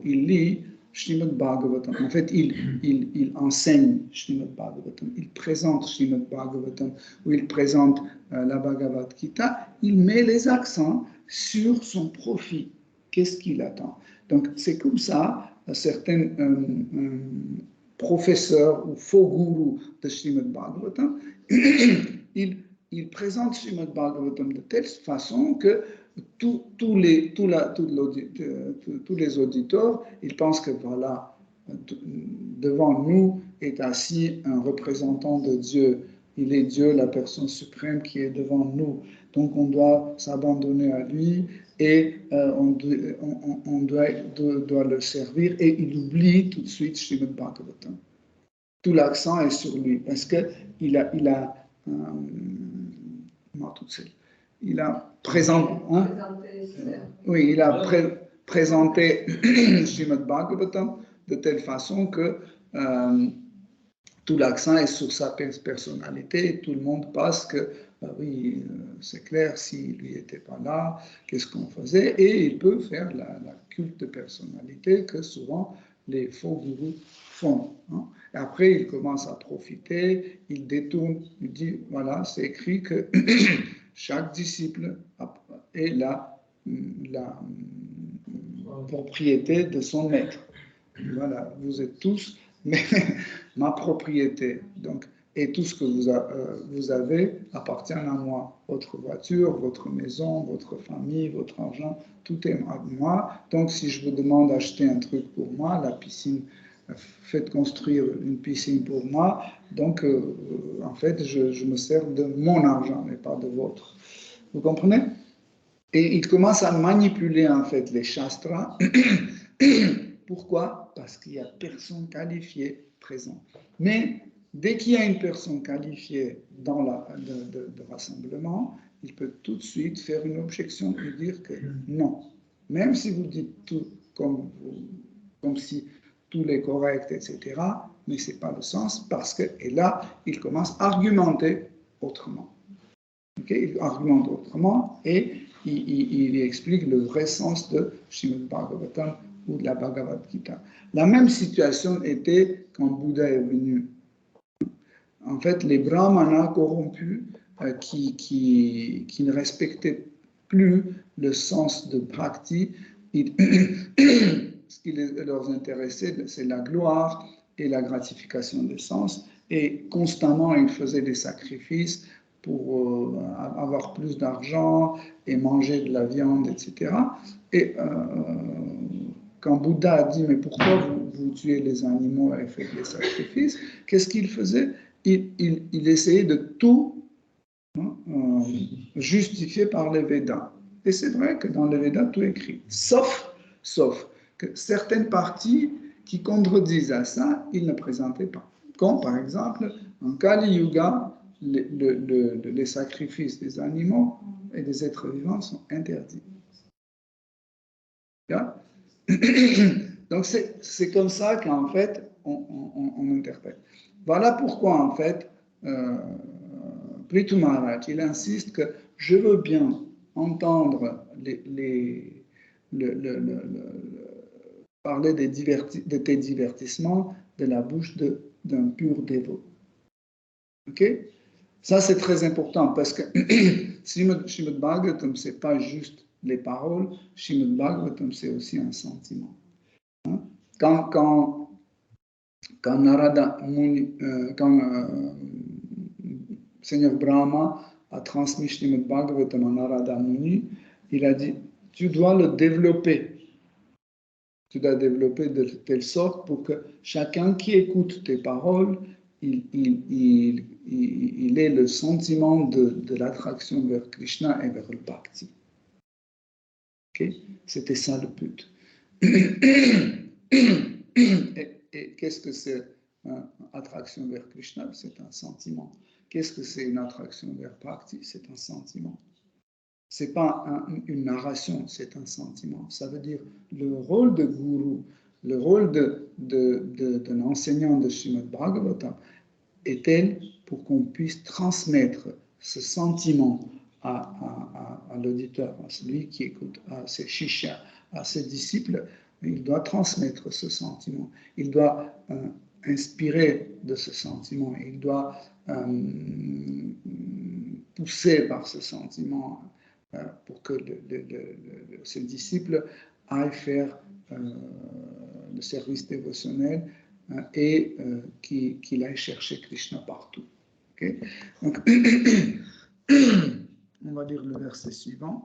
il lit Srimad Bhagavatam, en fait, il enseigne Srimad Bhagavatam, il présente Srimad Bhagavatam, ou il présente la Bhagavad Gita, il met les accents sur son profit. Qu'est-ce qu'il attend? Donc, c'est comme ça, certains professeurs ou faux gourous de Srimad Bhagavatam, ils présentent Srimad Bhagavatam de telle façon que tous les auditeurs, ils pensent que voilà, devant nous est assis un représentant de Dieu. Il est Dieu, la personne suprême qui est devant nous. Donc on doit s'abandonner à lui et on doit le servir. Et il oublie tout de suite Srimad Bhagavatam. Tout l'accent est sur lui parce qu'il a présenté Srimad Bhagavatam de telle façon que tout l'accent est sur sa personnalité et tout le monde pense que oui, c'est clair, s'il lui était pas là, qu'est-ce qu'on faisait? Et il peut faire la culte de personnalité que souvent les faux gourous font. Hein. Et après, il commence à profiter, il détourne, il dit, voilà, c'est écrit que chaque disciple est la propriété de son maître. Voilà, vous êtes tous ma propriété. Donc, et tout ce que vous avez appartient à moi. Votre voiture, votre maison, votre famille, votre argent, tout est à moi. Donc, si je vous demande d'acheter un truc pour moi, la piscine, faites construire une piscine pour moi. Donc, en fait, je me sers de mon argent, mais pas de votre. Vous comprenez? Et il commence à manipuler, en fait, les shastras. Pourquoi? Parce qu'il n'y a personne qualifié présent. Mais dès qu'il y a une personne qualifiée dans de rassemblement, il peut tout de suite faire une objection et dire que non. Même si vous dites tout comme si tout est correct, etc., mais ce n'est pas le sens parce que, et là, il commence à argumenter autrement. Okay? Il argumente autrement et il explique le vrai sens de Srimad Bhagavatam ou de la Bhagavad Gita. La même situation était quand Bouddha est venu. En fait, les brahmanas corrompus qui ne respectaient plus le sens de bhakti, ce qui leur intéressait, c'est la gloire et la gratification des sens. Et constamment, ils faisaient des sacrifices pour avoir plus d'argent et manger de la viande, etc. Et quand Bouddha a dit, mais pourquoi vous tuez les animaux et faites des sacrifices, qu'est-ce qu'il faisait? Il essayait de tout justifier par les Védas. Et c'est vrai que dans les Védas, tout est écrit. Sauf que certaines parties qui contredisent à ça, il ne présentait pas. Comme par exemple, en Kali Yuga, les sacrifices des animaux et des êtres vivants sont interdits. Donc c'est comme ça qu'en fait on interprète. Voilà pourquoi en fait Prithu Maharaj, il insiste que je veux bien entendre parler de tes divertissements de la bouche d'un pur dévot. Ok? Ça c'est très important parce que Srimad Bhagavatam c'est pas juste les paroles, Srimad Bhagavatam c'est aussi un sentiment. Hein? Quand Narada Muni, Seigneur Brahma a transmis Srimad Bhagavatam à Narada Muni, il a dit, tu dois le développer. Tu dois développer de telle sorte pour que chacun qui écoute tes paroles, il ait le sentiment de l'attraction vers Krishna et vers le Bhakti. Okay? C'était ça le but. Et qu'est-ce que c'est attraction vers Krishna, c'est un sentiment. Qu'est-ce que c'est une attraction vers Bhakti? C'est un sentiment. Ce n'est pas une narration, c'est un sentiment. Ça veut dire le rôle de gourou, le rôle d'un enseignant de Srimad Bhagavatam est tel pour qu'on puisse transmettre ce sentiment à l'auditeur, à celui qui écoute, à ses shishya, à ses disciples. Il doit transmettre ce sentiment. Il doit inspirer de ce sentiment. Il doit pousser par ce sentiment pour que ses disciples aillent faire le service dévotionnel et qu'il aille chercher Krishna partout. Okay? Donc, on va lire le verset suivant.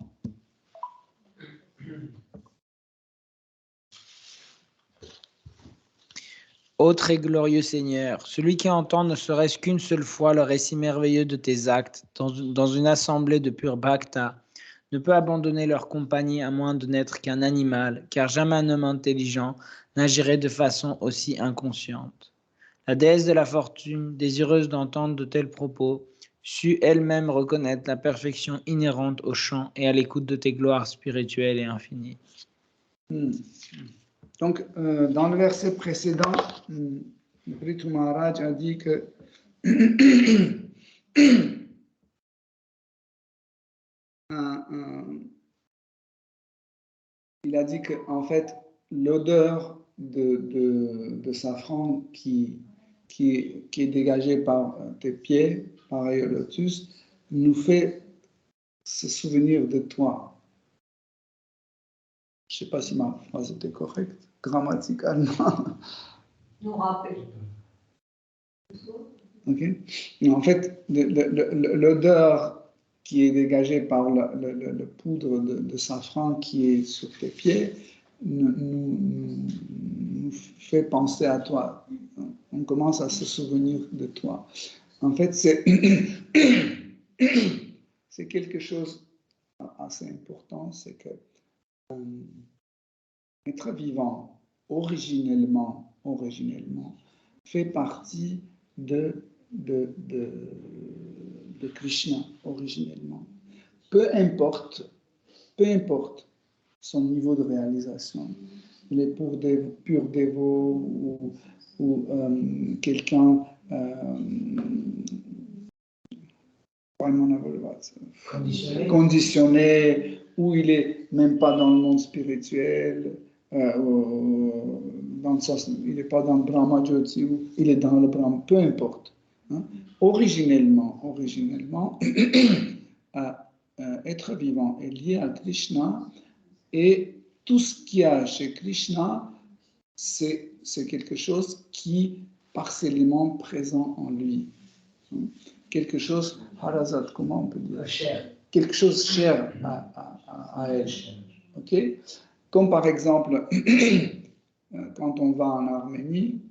Ô très glorieux Seigneur, celui qui entend ne serait-ce qu'une seule fois le récit merveilleux de tes actes dans une assemblée de purs bhaktas ne peut abandonner leur compagnie à moins de n'être qu'un animal, car jamais un homme intelligent n'agirait de façon aussi inconsciente. La déesse de la fortune, désireuse d'entendre de tels propos, sut elle-même reconnaître la perfection inhérente au chant et à l'écoute de tes gloires spirituelles et infinies. Donc, dans le verset précédent, Prithu Maharaj a dit que il a dit que en fait l'odeur de safran qui est dégagée par tes pieds, pareil au lotus, nous fait se souvenir de toi. Je ne sais pas si ma phrase était correcte, grammaticalement. Nous rappelle. Ok. En fait, l'odeur qui est dégagée par le poudre de safran qui est sur tes pieds nous fait penser à toi. On commence à se souvenir de toi. En fait, c'est quelque chose assez important, c'est que être vivant originellement fait partie de Krishna originellement. Peu importe son niveau de réalisation. Il est pour des purs dévots ou quelqu'un conditionné, ou il est même pas dans le monde spirituel, dans le sens, il n'est pas dans le Brahma Jyoti, ou il est dans le Brahma, peu importe. Hein. Originellement, être vivant est lié à Krishna, et tout ce qu'il y a chez Krishna, c'est quelque chose qui est partiellement présent en lui. Quelque chose, harazat, comment on peut dire? Cher. Quelque chose cher à elle. Okay? Comme par exemple, quand on va en Arménie,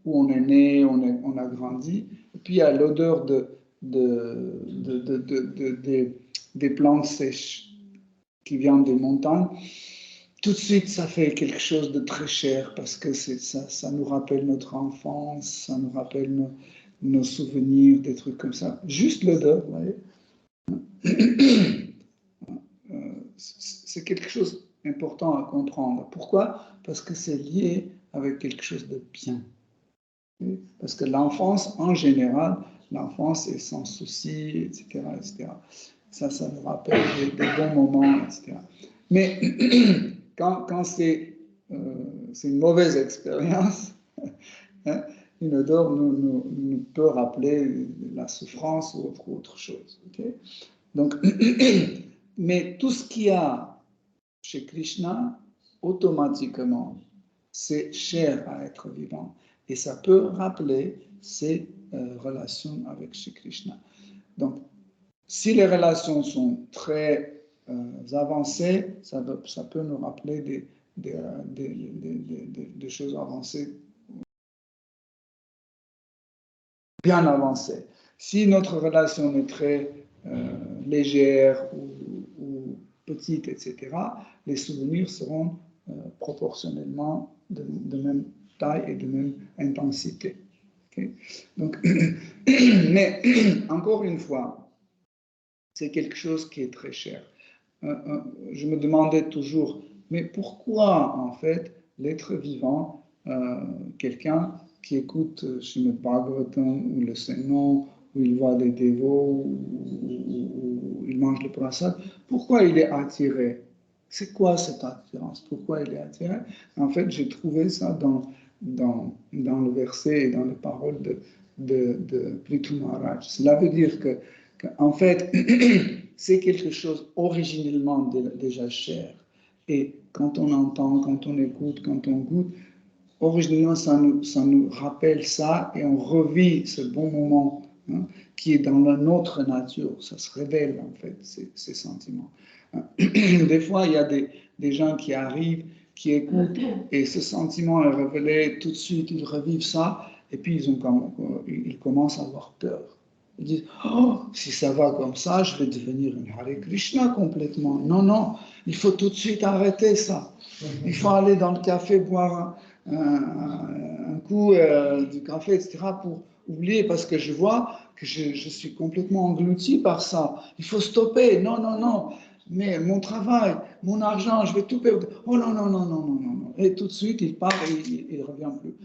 où on est né, on a grandi, et puis il y a l'odeur des plantes sèches qui viennent des montagnes. Tout de suite, ça fait quelque chose de très cher parce que ça nous rappelle notre enfance, ça nous rappelle nos souvenirs, des trucs comme ça. Juste l'odeur, vous voyez. C'est quelque chose d'important à comprendre. Pourquoi? Parce que c'est lié avec quelque chose de bien. Parce que l'enfance, en général, l'enfance est sans souci, etc., etc. Ça nous rappelle des bons moments, etc. Mais quand c'est une mauvaise expérience, hein, une odeur nous peut rappeler la souffrance ou autre chose. Okay? Donc, mais tout ce qu'il y a chez Krishna, automatiquement, c'est cher à être vivant. Et ça peut rappeler ses relations avec Shri Krishna. Donc, si les relations sont très avancées, ça peut nous rappeler des choses avancées, bien avancées. Si notre relation est très légère ou petite, etc., les souvenirs seront proportionnellement de même taille et de même intensité. Okay? Donc, mais encore une fois, c'est quelque chose qui est très cher. Je me demandais toujours, mais pourquoi en fait l'être vivant, quelqu'un qui écoute Srimad Bhagavatam ou le Saint-Nom, où il voit des dévots, où il mange le prasad, pourquoi il est attiré? C'est quoi cette attirance? Pourquoi il est attiré? En fait, j'ai trouvé ça dans le verset et dans les paroles de Prithu Maharaj. Cela veut dire que en fait, c'est quelque chose originellement déjà cher. Et quand on entend, quand on écoute, quand on goûte, originellement, ça nous rappelle ça et on revit ce bon moment, hein, qui est dans notre nature. Ça se révèle, en fait, ces sentiments. Des fois, il y a des gens qui arrivent, qui écoutent, et ce sentiment est révélé tout de suite, ils revivent ça, et puis ils commencent à avoir peur. Ils disent, oh, si ça va comme ça, je vais devenir une Hare Krishna complètement. Non, non, il faut tout de suite arrêter ça. Il faut aller dans le café boire un coup du café, etc., pour oublier, parce que je vois que je suis complètement englouti par ça. Il faut stopper. Non, non, non. Mais mon travail, mon argent, je vais tout perdre. Oh non, non, non, non, non, non, non. Et tout de suite, il part et il ne revient plus.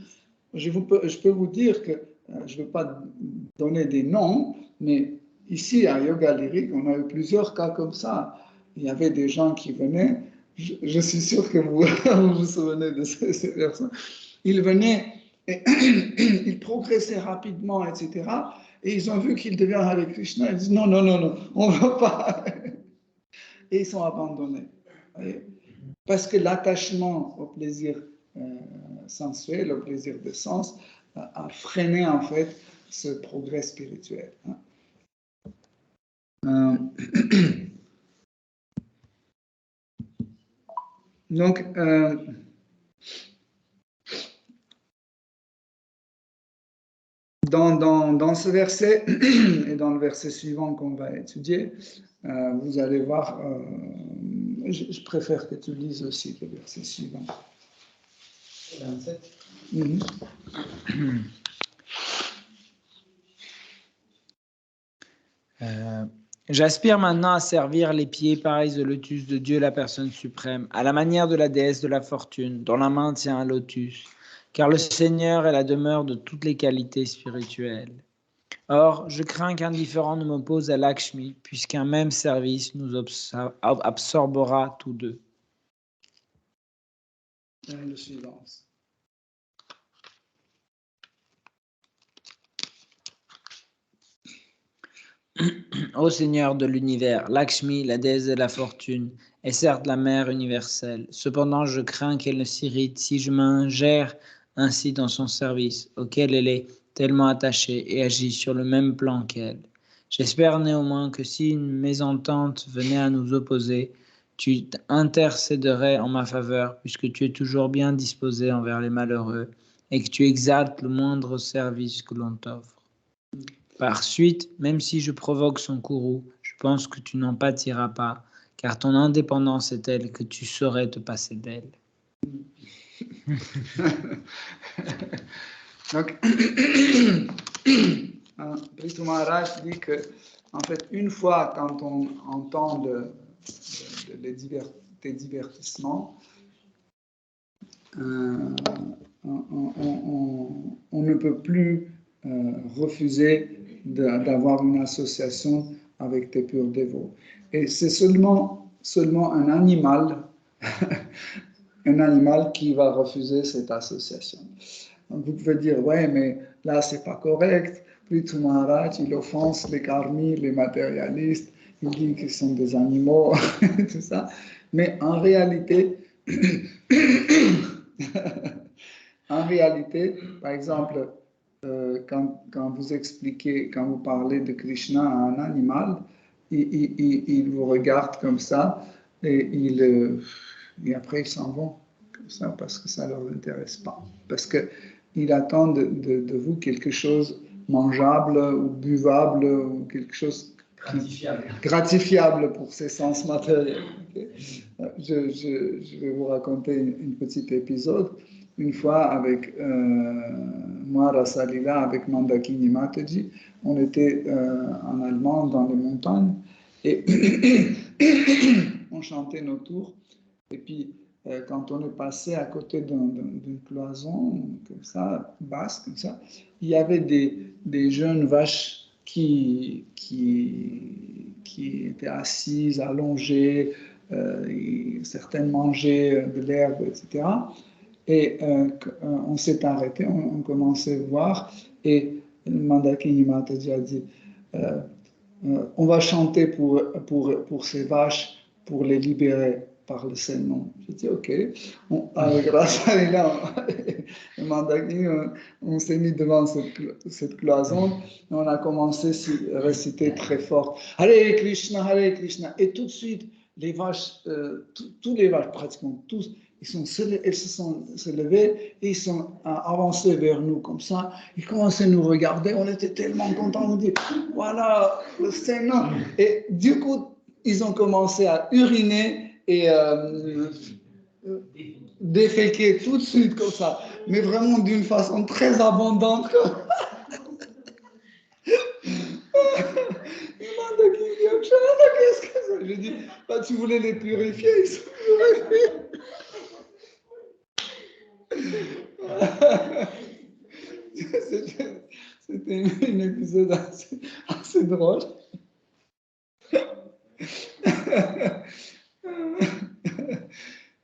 Je peux vous dire que je ne vais pas donner des noms, mais ici à Yoga Lyrique, on a eu plusieurs cas comme ça. Il y avait des gens qui venaient, je suis sûr que vous vous souvenez de ces personnes, ils venaient, et ils progressaient rapidement, etc. Et ils ont vu qu'ils deviennent Hare Krishna, ils disent non, non, non, non, on ne va pas. Et ils sont abandonnés. Parce que l'attachement au plaisir sensuel, au plaisir de sens, a freiné en fait ce progrès spirituel. Donc, dans ce verset et dans le verset suivant qu'on va étudier, vous allez voir, je préfère que tu lises aussi le verset suivant. 27. J'aspire maintenant à servir les pieds pareils de lotus de Dieu la personne suprême, à la manière de la déesse de la fortune, dont la main tient un lotus, car le Seigneur est la demeure de toutes les qualités spirituelles. Or, je crains qu'un différent ne m'oppose à Lakshmi, puisqu'un même service nous absorbera tous deux. Le suivant. Ô Seigneur de l'univers, Lakshmi, la déesse de la fortune, est certes la mère universelle. Cependant, je crains qu'elle ne s'irrite si je m'ingère ainsi dans son service, auquel elle est tellement attachée et agit sur le même plan qu'elle. J'espère néanmoins que si une mésentente venait à nous opposer, tu intercéderais en ma faveur, puisque tu es toujours bien disposé envers les malheureux et que tu exaltes le moindre service que l'on t'offre. Par suite, même si je provoque son courroux, je pense que tu n'en pâtiras pas, car ton indépendance est telle que tu saurais te passer d'elle. Donc, Prithu Maharaj dit que, en fait, une fois quand on entend des divertissements, on ne peut plus refuser d'avoir une association avec tes purs dévots. Et c'est seulement un animal, un animal qui va refuser cette association. Donc vous pouvez dire, ouais, mais là, c'est pas correct. Prithu Maharaj, il offense les karmis, les matérialistes, il dit qu'ils sont des animaux, tout ça. Mais en réalité, par exemple, quand vous expliquez, quand vous parlez de Krishna à un animal, il vous regarde comme ça et après ils s'en vont comme ça parce que ça ne leur intéresse pas. Parce qu'il attend de vous quelque chose mangeable ou buvable ou quelque chose gratifiable pour ses sens matériels. Okay? Je vais vous raconter une petite épisode. une fois avec moi, Rasalila, avec Mandakini Mataji, on était en Allemagne dans les montagnes et on chantait nos tours. Et puis, quand on est passé à côté d'une cloison, comme ça, basse, comme ça, il y avait des jeunes vaches qui étaient assises, allongées, certaines mangeaient de l'herbe, etc. Et on s'est arrêté, on commençait à voir, et Mandakini Mataji a dit on va chanter pour ces vaches, pour les libérer par le Seigneur. J'ai dit ok. Avec Rasalila et Mandakini, on s'est mis devant cette cloison et on a commencé à réciter très fort Hare Krishna, et tout de suite, les vaches, tous les vaches, pratiquement tous, elles se sont levées et ils sont avancés vers nous comme ça. Ils commençaient à nous regarder. On était tellement contents. On dit voilà le Seigneur. Et du coup, ils ont commencé à uriner et déféquer tout de suite comme ça. Mais vraiment d'une façon très abondante. Qu'est-ce que c'est? Je dis, bah, tu voulais les purifier, ils sont purifiés. C'était un épisode assez drôle.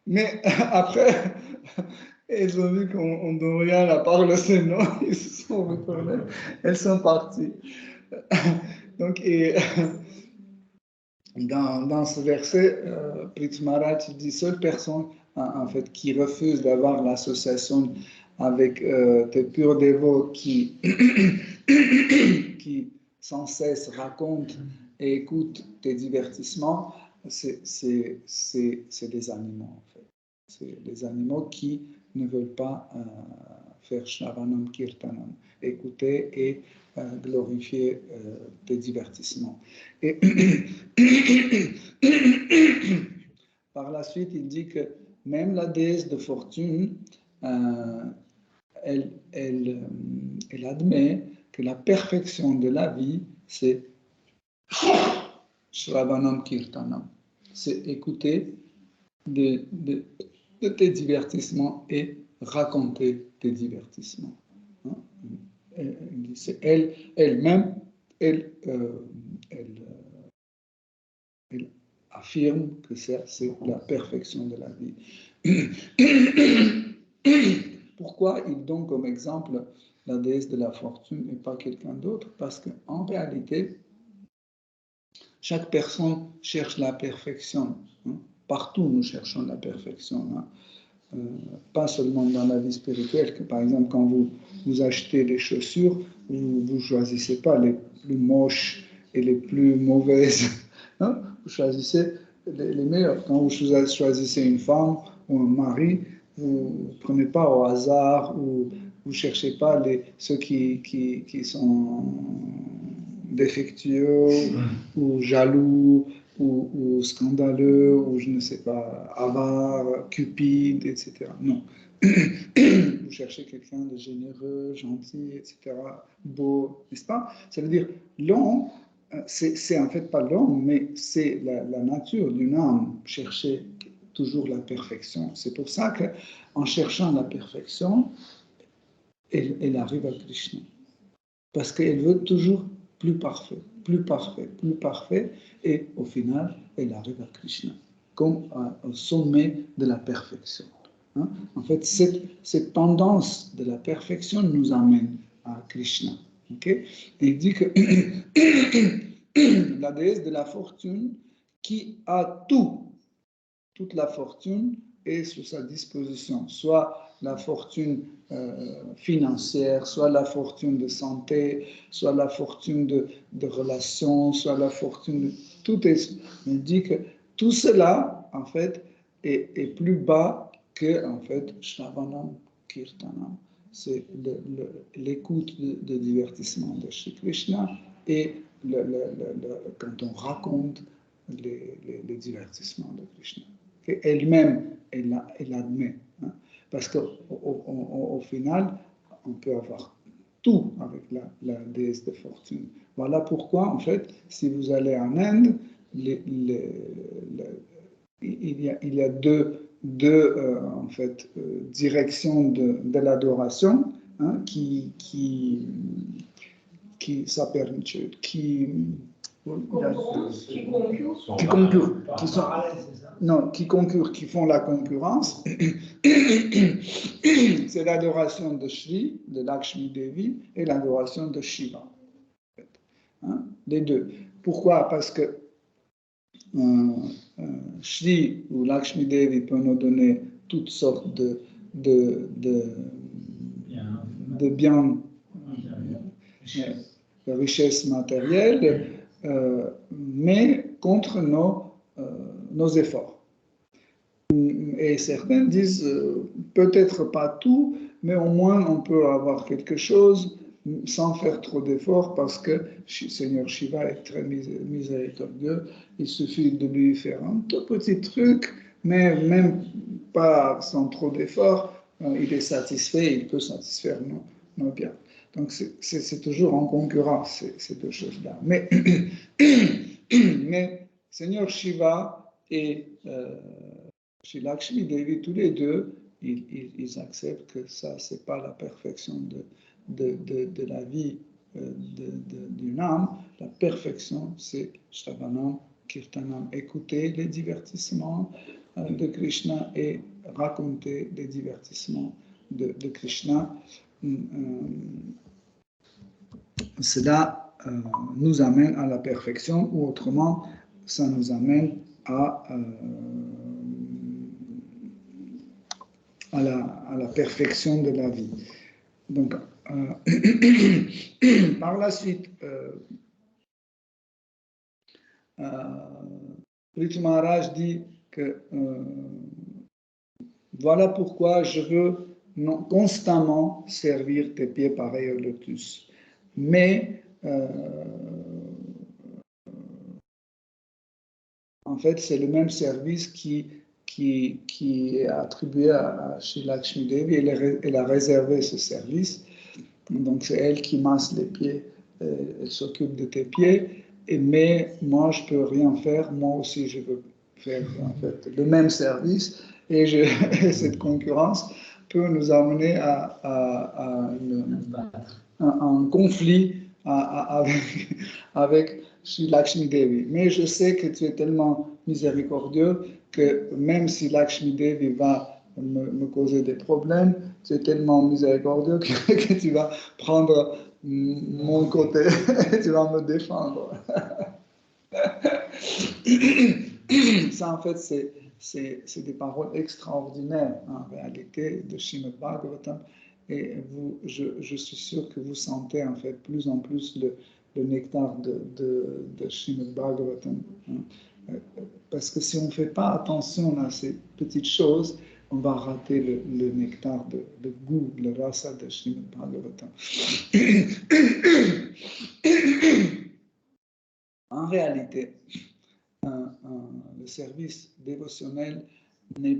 Mais après, ils ont vu qu'on ne donne rien à part le Seigneur, ils se sont retournés, elles sont parties. Donc, et dans ce verset, Prit Maharaj dit seule personne en fait qui refuse d'avoir l'association avec tes purs dévots qui sans cesse racontent et écoutent tes divertissements, c'est des animaux en fait. C'est des animaux qui ne veulent pas faire Shravanam Kirtanam, écouter et glorifier tes divertissements. Et par la suite, il dit que même la déesse de fortune, elle admet que la perfection de la vie, c'est Shravanam Kirtanam. C'est écouter de tes divertissements et raconter tes divertissements. Hein? C'est elle-même, elle affirme que c'est la perfection de la vie. Pourquoi il donne comme exemple la déesse de la fortune et pas quelqu'un d'autre? Parce qu'en réalité, chaque personne cherche la perfection. Hein? Partout, nous cherchons la perfection. Hein? Pas seulement dans la vie spirituelle, que par exemple, quand vous achetez des chaussures, vous ne choisissez pas les plus moches et les plus mauvaises. Hein? Vous choisissez les meilleures. Quand vous choisissez une femme ou un mari, vous ne prenez pas au hasard ou vous ne cherchez pas ceux qui sont défectueux ou jaloux ou scandaleux ou je ne sais pas, avare, cupide, etc. Non. Vous cherchez quelqu'un de généreux, gentil, etc., beau, n'est-ce pas? Ça veut dire l'homme, c'est en fait pas l'homme, mais c'est la nature d'une âme, chercher toujours la perfection. C'est pour ça qu'en cherchant la perfection, elle arrive à Krishna. Parce qu'elle veut toujours plus parfait, plus parfait, plus parfait, et au final, elle arrive à Krishna, comme au sommet de la perfection. Hein? En fait, cette tendance de la perfection nous amène à Krishna. Okay? Et il dit que la déesse de la fortune, qui a toute la fortune est sous sa disposition, soit la fortune financière, soit la fortune de santé, soit la fortune de relations, soit la fortune de... Tout est... Il dit que tout cela, en fait, est plus bas que, en fait, Shravanam Kirtanam. C'est l'écoute de divertissement de Shri Krishna et quand on raconte les divertissements de Krishna. Elle-même, elle admet. Hein. parce qu'au final, on peut avoir tout avec la déesse de fortune. Voilà pourquoi, en fait, si vous allez en Inde, il y a deux en fait, directions de l'adoration hein, qui s'appellent, qui font la concurrence. C'est l'adoration de Shri, de Lakshmi Devi, et l'adoration de Shiva. Hein, les deux. Pourquoi? Parce que Shri ou Lakshmi Devi peut nous donner toutes sortes de biens, de richesses matérielles, mais contre nos efforts. Et certains disent peut-être pas tout, mais au moins on peut avoir quelque chose sans faire trop d'efforts parce que Seigneur Shiva est très miséricordieux. Il suffit de lui faire un tout petit truc, mais même pas sans trop d'efforts, il est satisfait, il peut satisfaire nos biens. Donc c'est toujours en concurrence ces deux choses-là. Mais Seigneur Shiva et Shri Lakshmi Devi, tous les deux, ils acceptent que ça, c'est pas la perfection de la vie d'une âme. La perfection, c'est Shravanam, Kirtanam, écouter les divertissements de Krishna et raconter les divertissements de Krishna. Cela nous amène à la perfection, ou autrement, ça nous amène à la perfection de la vie. Donc, par la suite, Prithu Maharaj dit que voilà pourquoi je veux constamment servir tes pieds pareils au lotus. Mais en fait, c'est le même service qui est attribué à Shri Lakshmi Devi. Elle a réservé ce service. Donc, c'est elle qui masse les pieds, elle s'occupe de tes pieds. Mais moi, je ne peux rien faire. Moi aussi, je veux faire en fait, le même service. Et cette concurrence peut nous amener à un conflit avec Shri Lakshmi Devi. Mais je sais que tu es tellement miséricordieux que même si Lakshmi Devi va me causer des problèmes, tu es tellement miséricordieux que tu vas prendre mon côté, tu vas me défendre. Ça, en fait, c'est des paroles extraordinaires en réalité de Srimad Bhagavatam. Et je suis sûr que vous sentez en fait plus en plus le nectar de Srimad Bhagavatam. Hein. Parce que si on ne fait pas attention à ces petites choses, on va rater le nectar, le goût, le rasa de Srimad Bhagavatam. En réalité, le service dévotionnel n'a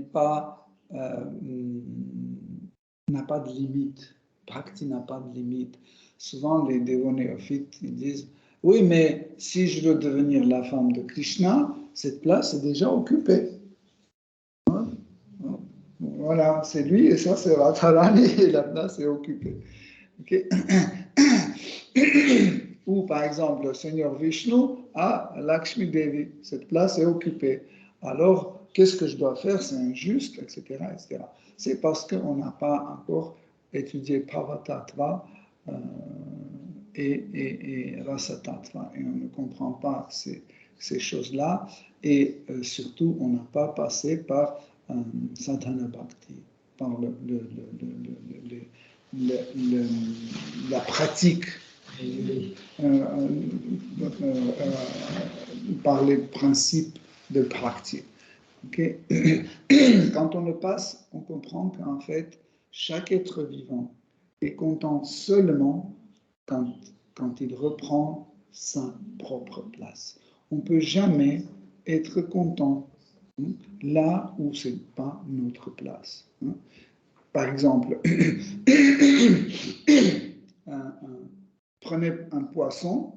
pas de limite. Bhakti n'a pas de limite. Souvent, les dévots néophytes ils disent oui, mais si je veux devenir la femme de Krishna, cette place est déjà occupée. Voilà, c'est lui et ça, c'est Radharani et la place est occupée. Okay. Ou par exemple, le Seigneur Vishnu a Lakshmi Devi, cette place est occupée. Alors, qu'est-ce que je dois faire? C'est injuste, etc., etc. C'est parce qu'on n'a pas encore étudié Bhavatattva et Rasatattva, et on ne comprend pas ces choses-là, et surtout, on n'a pas passé par Sadhana Bhakti, par la pratique. Par les principes de pratique. Okay? Quand on le passe, on comprend qu'en fait, chaque être vivant est content seulement quand il reprend sa propre place. On ne peut jamais être content là où ce n'est pas notre place. par exemple, prenez un poisson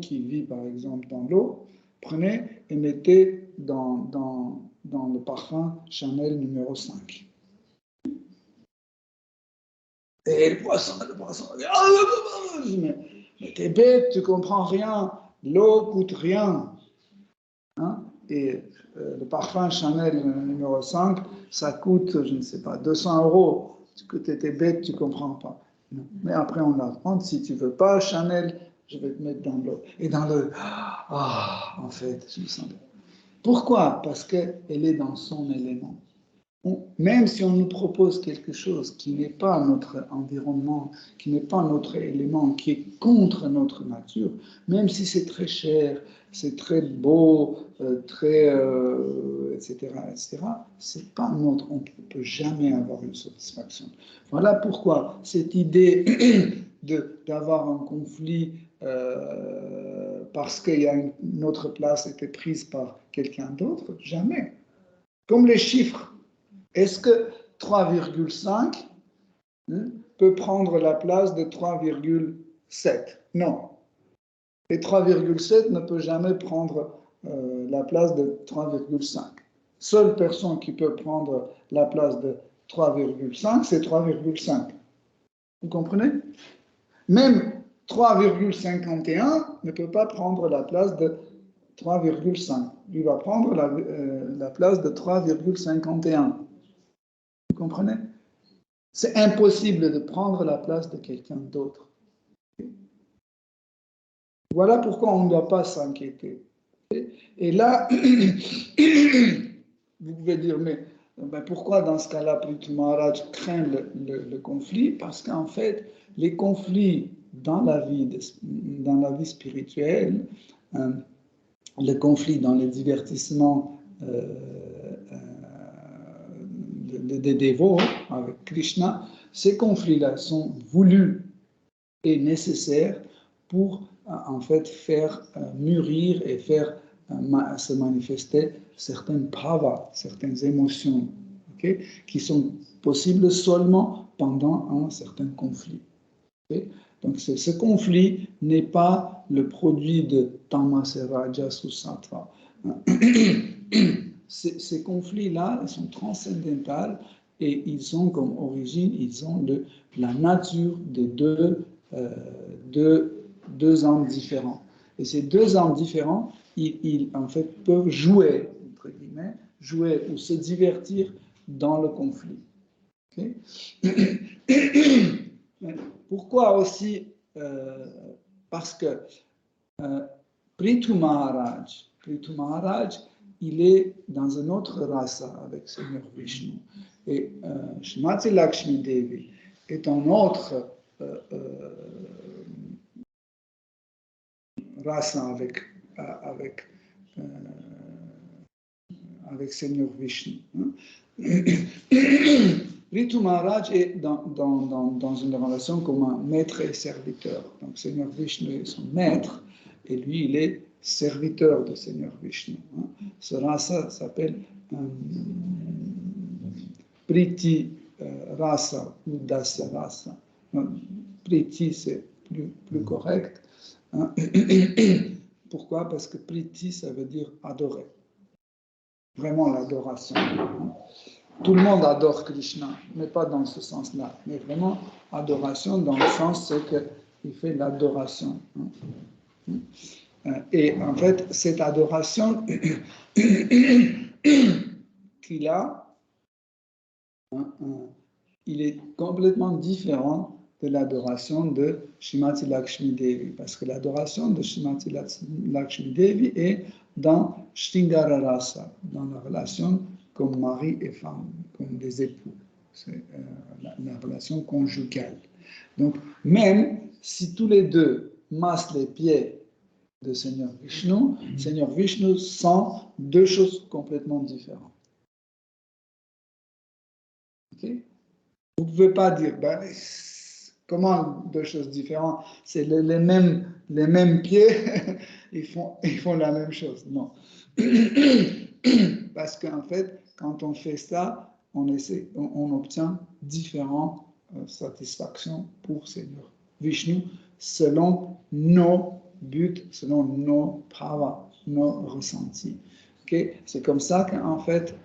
qui vit par exemple dans l'eau, prenez et mettez dans le parfum Chanel numéro 5. Et le poisson dit, mais t'es bête, tu comprends rien, l'eau coûte rien. Hein? Et le parfum Chanel numéro 5, ça coûte, je ne sais pas, 200 €. Tu étais bête, tu ne comprends pas. Non. Mais après, on apprend, si tu ne veux pas Chanel, je vais te mettre dans l'eau. Et dans l'eau, en fait, je me sens bien. Pourquoi? Parce qu'elle est dans son élément. Même si on nous propose quelque chose qui n'est pas notre environnement, qui n'est pas notre élément, qui est contre notre nature, même si c'est très cher, c'est très beau, etc., c'est pas notre, on ne peut jamais avoir une satisfaction. Voilà pourquoi cette idée d'avoir un conflit parce qu'il y a une autre place était prise par quelqu'un d'autre, jamais. Comme les chiffres. Est-ce que 3,5 peut prendre la place de 3,7? Non. Et 3,7 ne peut jamais prendre la place de 3,5. Seule personne qui peut prendre la place de 3,5, c'est 3,5. Vous comprenez? Même 3,51 ne peut pas prendre la place de 3,5. Il va prendre la place de 3,51. Vous comprenez? C'est impossible de prendre la place de quelqu'un d'autre. Voilà pourquoi on ne doit pas s'inquiéter. Et là, vous pouvez dire, mais pourquoi dans ce cas-là, Prithu Maharaj craint le conflit? Parce qu'en fait, les conflits dans la vie spirituelle, le conflit dans les divertissements des dévots avec Krishna, ces conflits-là sont voulus et nécessaires pour en fait faire mûrir et faire se manifester certaines bhavas, certaines émotions, okay, qui sont possibles seulement pendant un certain conflit. Okay? Donc ce conflit n'est pas le produit de tamas et rajas ou sattva. Ces conflits-là, ils sont transcendantaux et ils ont comme origine, ils ont la nature de deux âmes différents. Et ces deux âmes différents, ils en fait peuvent jouer, entre guillemets, jouer ou se divertir dans le conflit. Okay? Pourquoi aussi? Parce que Prithu Maharaj, il est dans une autre rasa avec Seigneur Vishnu. Et Shrimati Lakshmi Devi est un autre rasa avec Seigneur Vishnu. Prithu Maharaj est dans une relation comme un maître et serviteur. Donc Seigneur Vishnu est son maître et lui il est serviteur de Seigneur Vishnu. Ce rasa s'appelle Priti rasa ou Dasya rasa. Priti c'est plus correct. Pourquoi? Parce que Priti ça veut dire adorer. Vraiment l'adoration. Tout le monde adore Krishna, mais pas dans ce sens-là. Mais vraiment adoration dans le sens c'est qu'il fait l'adoration. Et en fait, cette adoration qu'il a, il est complètement différent de l'adoration de Shrimati Lakshmi Devi, parce que l'adoration de Shrimati Lakshmi Devi est dans Shringara Rasa, dans la relation comme mari et femme, comme des époux. C'est la relation conjugale. Donc, même si tous les deux massent les pieds de Seigneur Vishnu sent deux choses complètement différentes. Okay? Vous ne pouvez pas dire, comment deux choses différentes? C'est les mêmes pieds, ils font la même chose. Non. Parce qu'en fait, quand on fait ça, on obtient différentes satisfactions pour Seigneur Vishnu selon nos buts, selon nos bhavas, nos ressentis. Okay? C'est comme ça qu'en fait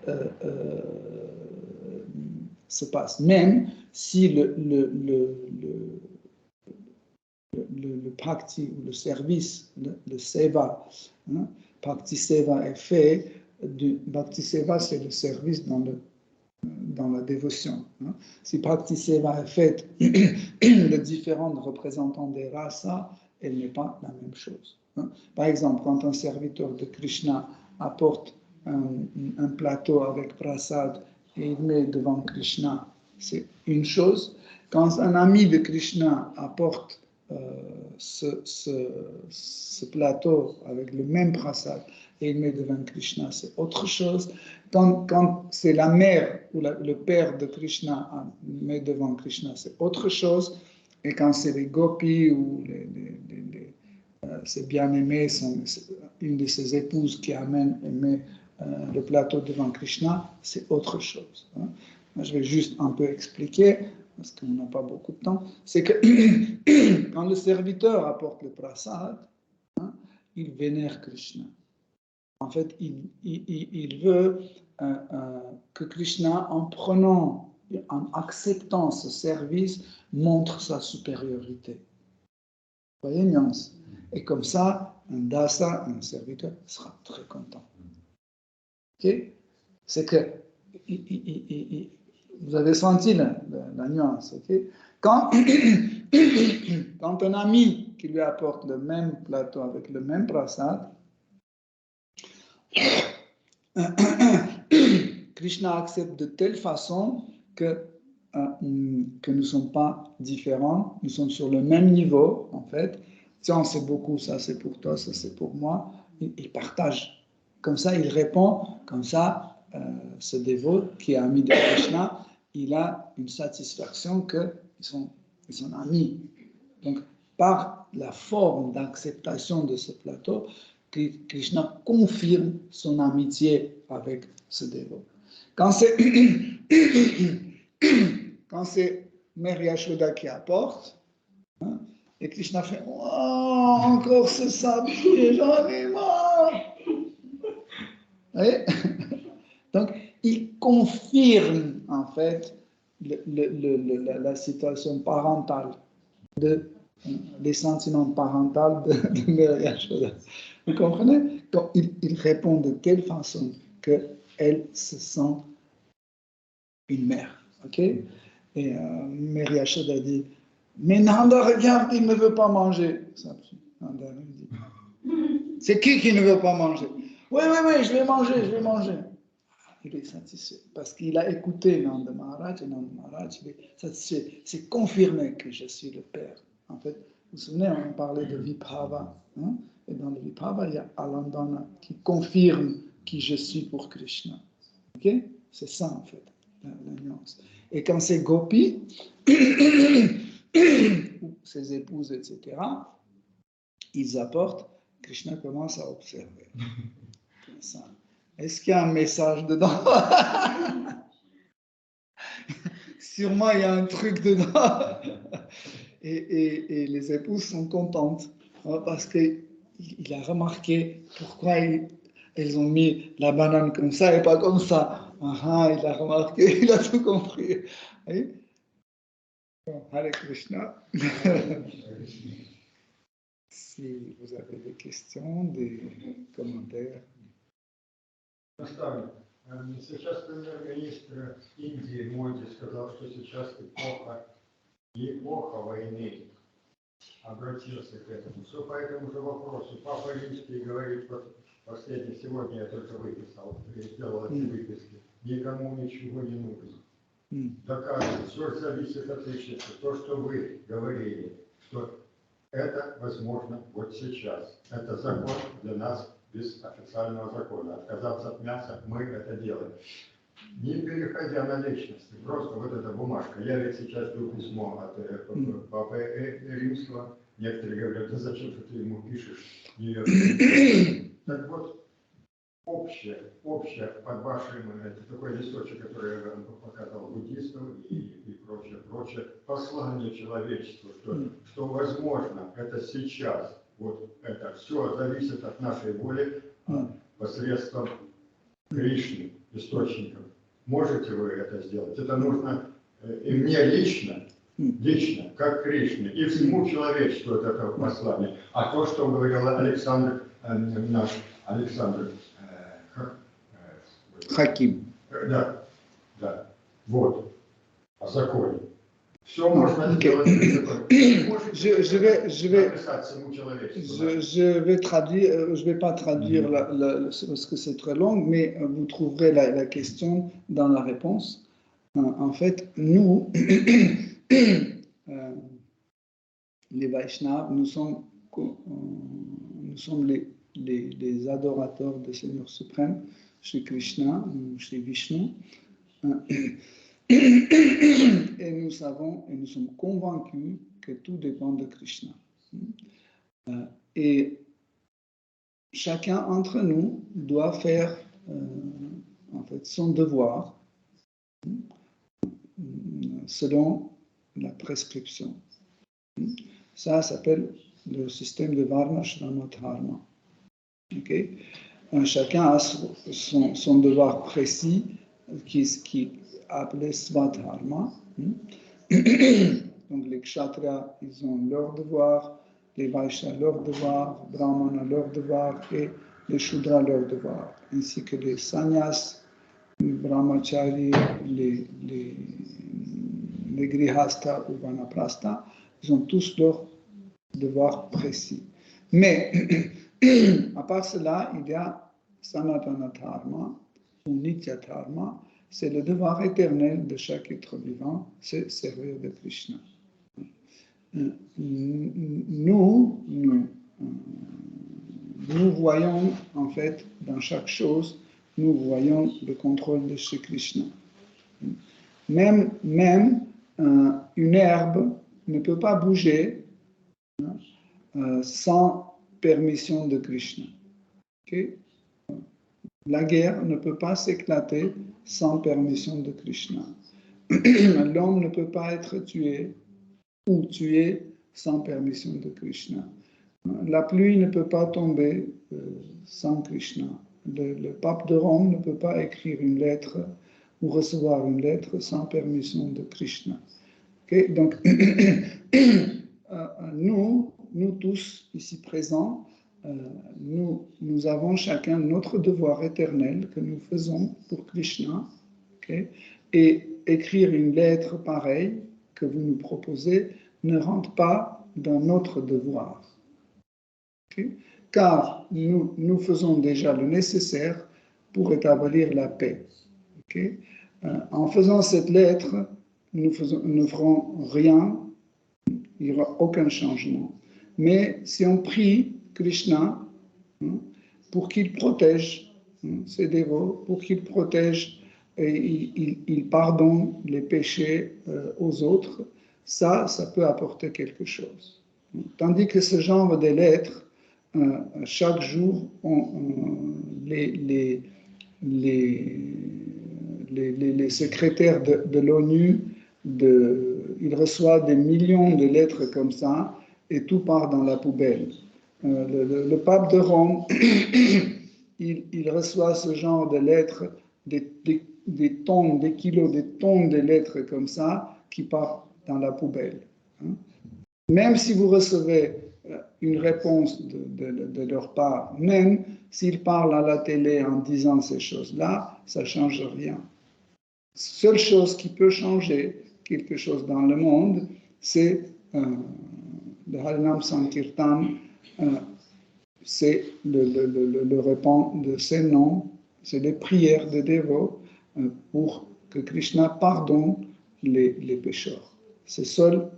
se passe. Même si le bhakti ou le service, le seva, hein, bhakti seva est fait. Bhakti seva, c'est le service dans la dévotion. Hein. Si bhakti seva est fait de différents représentants des rasas, elle n'est pas la même chose. Hein. Par exemple, quand un serviteur de Krishna apporte un plateau avec prasad et il met devant Krishna, c'est une chose. Quand un ami de Krishna apporte ce plateau avec le même prasad et il met devant Krishna, c'est autre chose. Quand c'est la mère ou le père de Krishna met devant Krishna, c'est autre chose. Et quand c'est les gopis ou ses bien-aimés, une de ses épouses qui amène et met le plateau devant Krishna, c'est autre chose. Hein. Je vais juste un peu expliquer, parce qu'on n'a pas beaucoup de temps. C'est que quand le serviteur apporte le prasad, hein, il vénère Krishna. En fait, il veut que Krishna, en acceptant ce service, montre sa supériorité. Vous voyez, nuance. Et comme ça, un dasa, un serviteur, sera très content. Okay? C'est que vous avez senti la nuance. Okay? Quand un ami qui lui apporte le même plateau avec le même prasad, Krishna accepte de telle façon que nous ne sommes pas différents, nous sommes sur le même niveau, en fait. Tiens, c'est beaucoup, ça c'est pour toi, ça c'est pour moi. Il partage. Comme ça, il répond. Comme ça, ce dévot qui est ami de Krishna, il a une satisfaction qu'ils sont amis. Donc, par la forme d'acceptation de ce plateau, Krishna confirme son amitié avec ce dévot. Quand c'est Mère Yashoda qui apporte, hein, et Krishna fait oh, encore ce sablier, j'en ai marre. Donc, il confirme en fait la situation parentale, les sentiments parentaux de Mère Yashoda. Vous comprenez? Donc, il répond de telle façon qu'elle se sent une mère. Ok? Et Mère Yashoda dit mais Nanda, regarde, il ne veut pas manger. Nanda lui dit c'est qui ne veut pas manger? Oui, je vais manger. Il est satisfait parce qu'il a écouté Nanda Maharaj et Nanda Maharaj il est satisfait. C'est confirmé que je suis le père. En fait, vous vous souvenez, on parlait de Vibhava. Hein? Et dans le Vibhava, il y a Alandana qui confirme qui je suis pour Krishna. Ok? C'est ça, en fait, la nuance. Et quand c'est Gopi, ou ses épouses, etc., ils apportent, Krishna commence à observer. Ça. Est-ce qu'il y a un message dedans? Sûrement, il y a un truc dedans. Et les épouses sont contentes parce qu'il a remarqué pourquoi elles ont mis la banane comme ça et pas comme ça. Il a remarqué, il a tout compris. Oui? Hare Krishna. Si vous avez des questions, des commentaires. Наставник, сейчас премьер-министр Индии Моди сказал, что сейчас эпоха войны, обратился к этому. Все по этому же вопросу. Папа Римский говорит, последний, сегодня я только выписал, сделал эти выписки, никому ничего не нужно. Доказывает, все зависит от личности. То, что вы говорили, что это возможно вот сейчас. Это закон для нас без официального закона. Отказаться от мяса, мы это делаем. Не переходя на личности, просто вот эта бумажка. Я ведь сейчас жду письмо от Папы Римского. Некоторые говорят, да зачем ты ему пишешь? Так вот, общее под вашим, это такой листочек, который я вам показал буддистам и прочее, послание человечеству, что возможно это сейчас, вот это все зависит от нашей воли посредством Кришны, источников. Можете вы это сделать? Это нужно и мне лично, как Кришне, и всему человечеству от этого послания. А то, что говорил Александр, наш Александр Хаким. Да, вот, о законе. Все можно сделать. Je vais traduire, je vais pas traduire parce que c'est très long, mais vous trouverez la question dans la réponse. En fait, nous, les Vaishnavas, nous sommes les adorateurs du Seigneur suprême, chez Krishna ou chez Vishnu. Et nous savons et nous sommes convaincus que tout dépend de Krishna. Et chacun d'entre nous doit faire en fait son devoir selon la prescription. Ça s'appelle le système de Varna, Shrama, Dharma. Okay? Chacun a son devoir précis qui est appelé Svadharma. Donc les Kshatriyas, ils ont leur devoir, les Vaishyas leur devoir, les Brahmanas leur devoir et les Shudras leur devoir, ainsi que les Sannyas, les Brahmacharis, les Grihastha ou Vanaprastha, ils ont tous leur devoir précis. Mais à part cela, il y a Sanatana Dharma ou Nitya Dharma, c'est le devoir éternel de chaque être vivant, c'est servir de Krishna. Nous voyons en fait dans chaque chose, nous voyons le contrôle de Shri Krishna. Même une herbe ne peut pas bouger sans permission de Krishna. Okay? La guerre ne peut pas s'éclater sans permission de Krishna. L'homme ne peut pas être tué ou tué sans permission de Krishna. La pluie ne peut pas tomber sans Krishna. Le pape de Rome ne peut pas écrire une lettre ou recevoir une lettre sans permission de Krishna. Okay? Donc, nous tous ici présents, nous avons chacun notre devoir éternel que nous faisons pour Krishna, okay? Et écrire une lettre pareille que vous nous proposez ne rentre pas dans notre devoir. Okay? Car nous faisons déjà le nécessaire pour établir la paix. Okay? En faisant cette lettre, nous ne ferons rien, il n'y aura aucun changement. Mais si on prie Krishna pour qu'il protège ses dévots, pour qu'il protège et il pardonne les péchés aux autres, ça peut apporter quelque chose. Tandis que ce genre de lettres, chaque jour, les secrétaires de l'ONU, ils reçoivent des millions de lettres comme ça, et tout part dans la poubelle. Le pape de Rome, il reçoit ce genre de lettres, des tonnes, des kilos, des tonnes de lettres comme ça, qui partent dans la poubelle. Même si vous recevez une réponse de leur part, même s'ils parlent à la télé en disant ces choses-là, ça ne change rien. Seule chose qui peut changer quelque chose dans le monde, c'est le Harinam Sankirtan, c'est le répand de ces noms, c'est les prières des dévots pour que Krishna pardonne les pécheurs. C'est la seule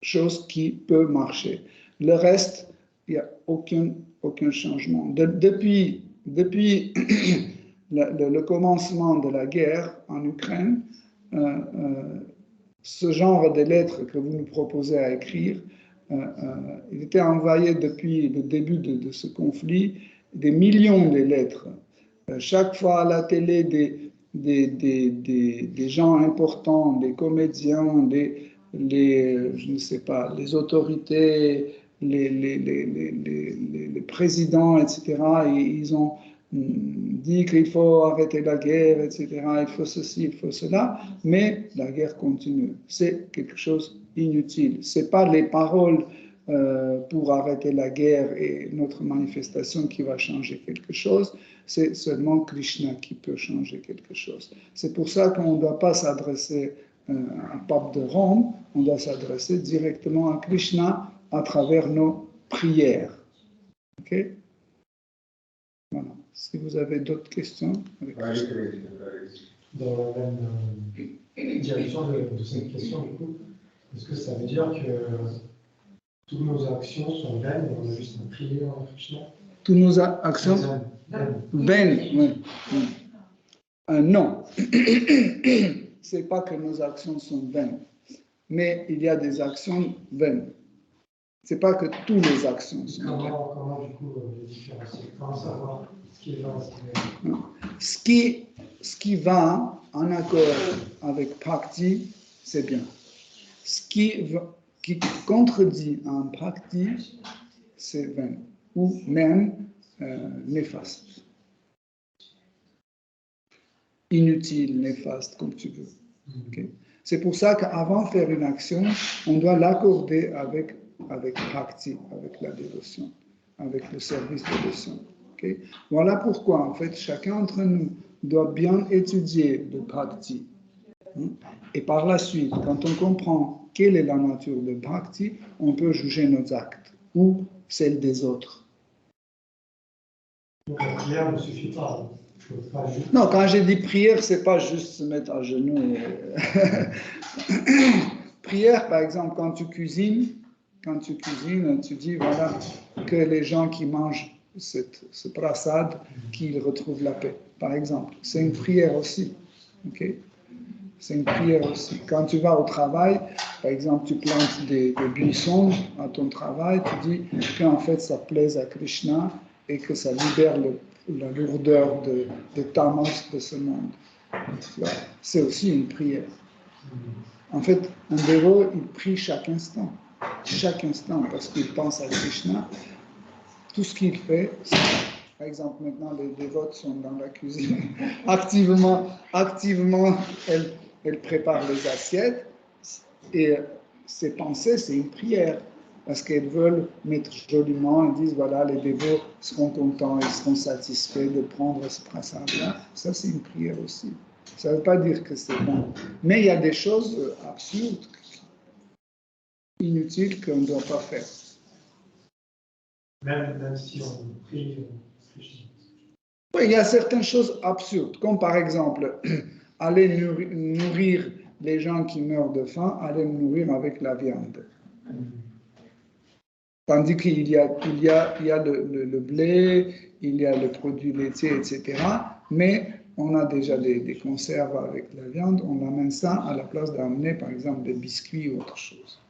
chose qui peut marcher. Le reste, il n'y a aucun changement. Depuis le commencement de la guerre en Ukraine, ce genre de lettres que vous nous proposez à écrire, il était envoyé depuis le début de ce conflit, des millions de lettres. Chaque fois à la télé, des gens importants, des comédiens, je ne sais pas, les autorités, les présidents, etc., ils ont dit qu'il faut arrêter la guerre, etc., il faut ceci, il faut cela, mais la guerre continue. C'est quelque chose d'inutile. Ce n'est pas les paroles pour arrêter la guerre et notre manifestation qui va changer quelque chose, c'est seulement Krishna qui peut changer quelque chose. C'est pour ça qu'on ne doit pas s'adresser à pape de Rome, on doit s'adresser directement à Krishna à travers nos prières. Ok? Voilà. Si vous avez d'autres questions. Dans la même direction de cette question, du coup, est-ce que ça veut dire que toutes nos actions sont vaines et on a juste à prier en Krishna? Toutes nos actions vaines, oui. Non. C'est pas que nos actions sont vaines, mais il y a des actions vaines. C'est pas que toutes les actions sont vaines. Comment du coup les différencier? Comment savoir ce qui est vain et ce qui va en accord avec Bhakti, c'est bien. Ce qui contredit un Bhakti, c'est vain ou même néfaste. Inutile, néfaste, comme tu veux. Okay? C'est pour ça qu'avant de faire une action, on doit l'accorder avec Bhakti, avec la dévotion, avec le service de dévotion. Okay? Voilà pourquoi, en fait, chacun d'entre nous doit bien étudier le Bhakti. Et par la suite, quand on comprend quelle est la nature de Bhakti, on peut juger nos actes ou celles des autres. Donc la prière ne suffit pas. Non, quand j'ai dit prière, c'est pas juste se mettre à genoux. Prière, par exemple, quand tu cuisines, tu dis voilà que les gens qui mangent ce prasad, qu'ils retrouvent la paix, par exemple. C'est une prière aussi. Okay? C'est une prière aussi. Quand tu vas au travail, par exemple, tu plantes des buissons à ton travail, tu dis qu'en fait ça plaise à Krishna et que ça libère la lourdeur de tamas de ce monde. C'est aussi une prière. En fait, un dévot, il prie chaque instant, parce qu'il pense à Krishna. Tout ce qu'il fait, c'est, par exemple, maintenant les dévotes sont dans la cuisine, activement, elles préparent les assiettes et ses pensées, c'est une prière. Parce qu'elles veulent mettre joliment, elles disent voilà, les dévots seront contents, ils seront satisfaits de prendre ce prasad-là. Ça, c'est une prière aussi. Ça ne veut pas dire que c'est bon. Mais il y a des choses absurdes, inutiles qu'on ne doit pas faire. Même si on prie. Oui, il y a certaines choses absurdes, comme par exemple, aller nourrir les gens qui meurent de faim, aller nourrir avec la viande. Tandis qu'il y a le blé, il y a le produit laitier, etc. Mais on a déjà des conserves avec la viande, on amène ça à la place d'amener, par exemple, des biscuits ou autre chose.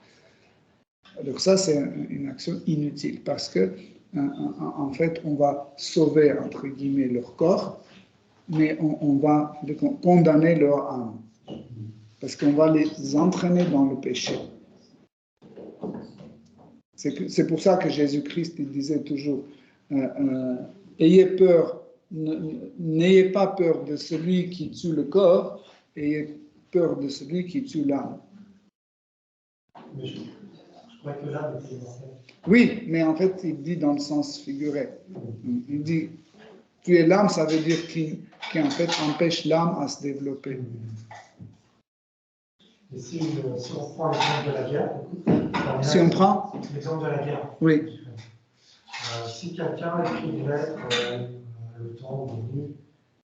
Donc ça, c'est une action inutile parce que, en fait, on va sauver, entre guillemets, leur corps, mais on va condamner leur âme parce qu'on va les entraîner dans le péché. C'est pour ça que Jésus-Christ il disait toujours ayez peur, n'ayez pas peur de celui qui tue le corps, ayez peur de celui qui tue l'âme. Mais je crois que l'âme est immortelle. Oui, mais en fait, il dit dans le sens figuré. Il dit tuer l'âme, ça veut dire qu'il en fait empêche l'âme à se développer. Et si on prend l'exemple de la guerre, si on prend l'exemple de la guerre, oui. Si quelqu'un écrit une lettre, le temps venu,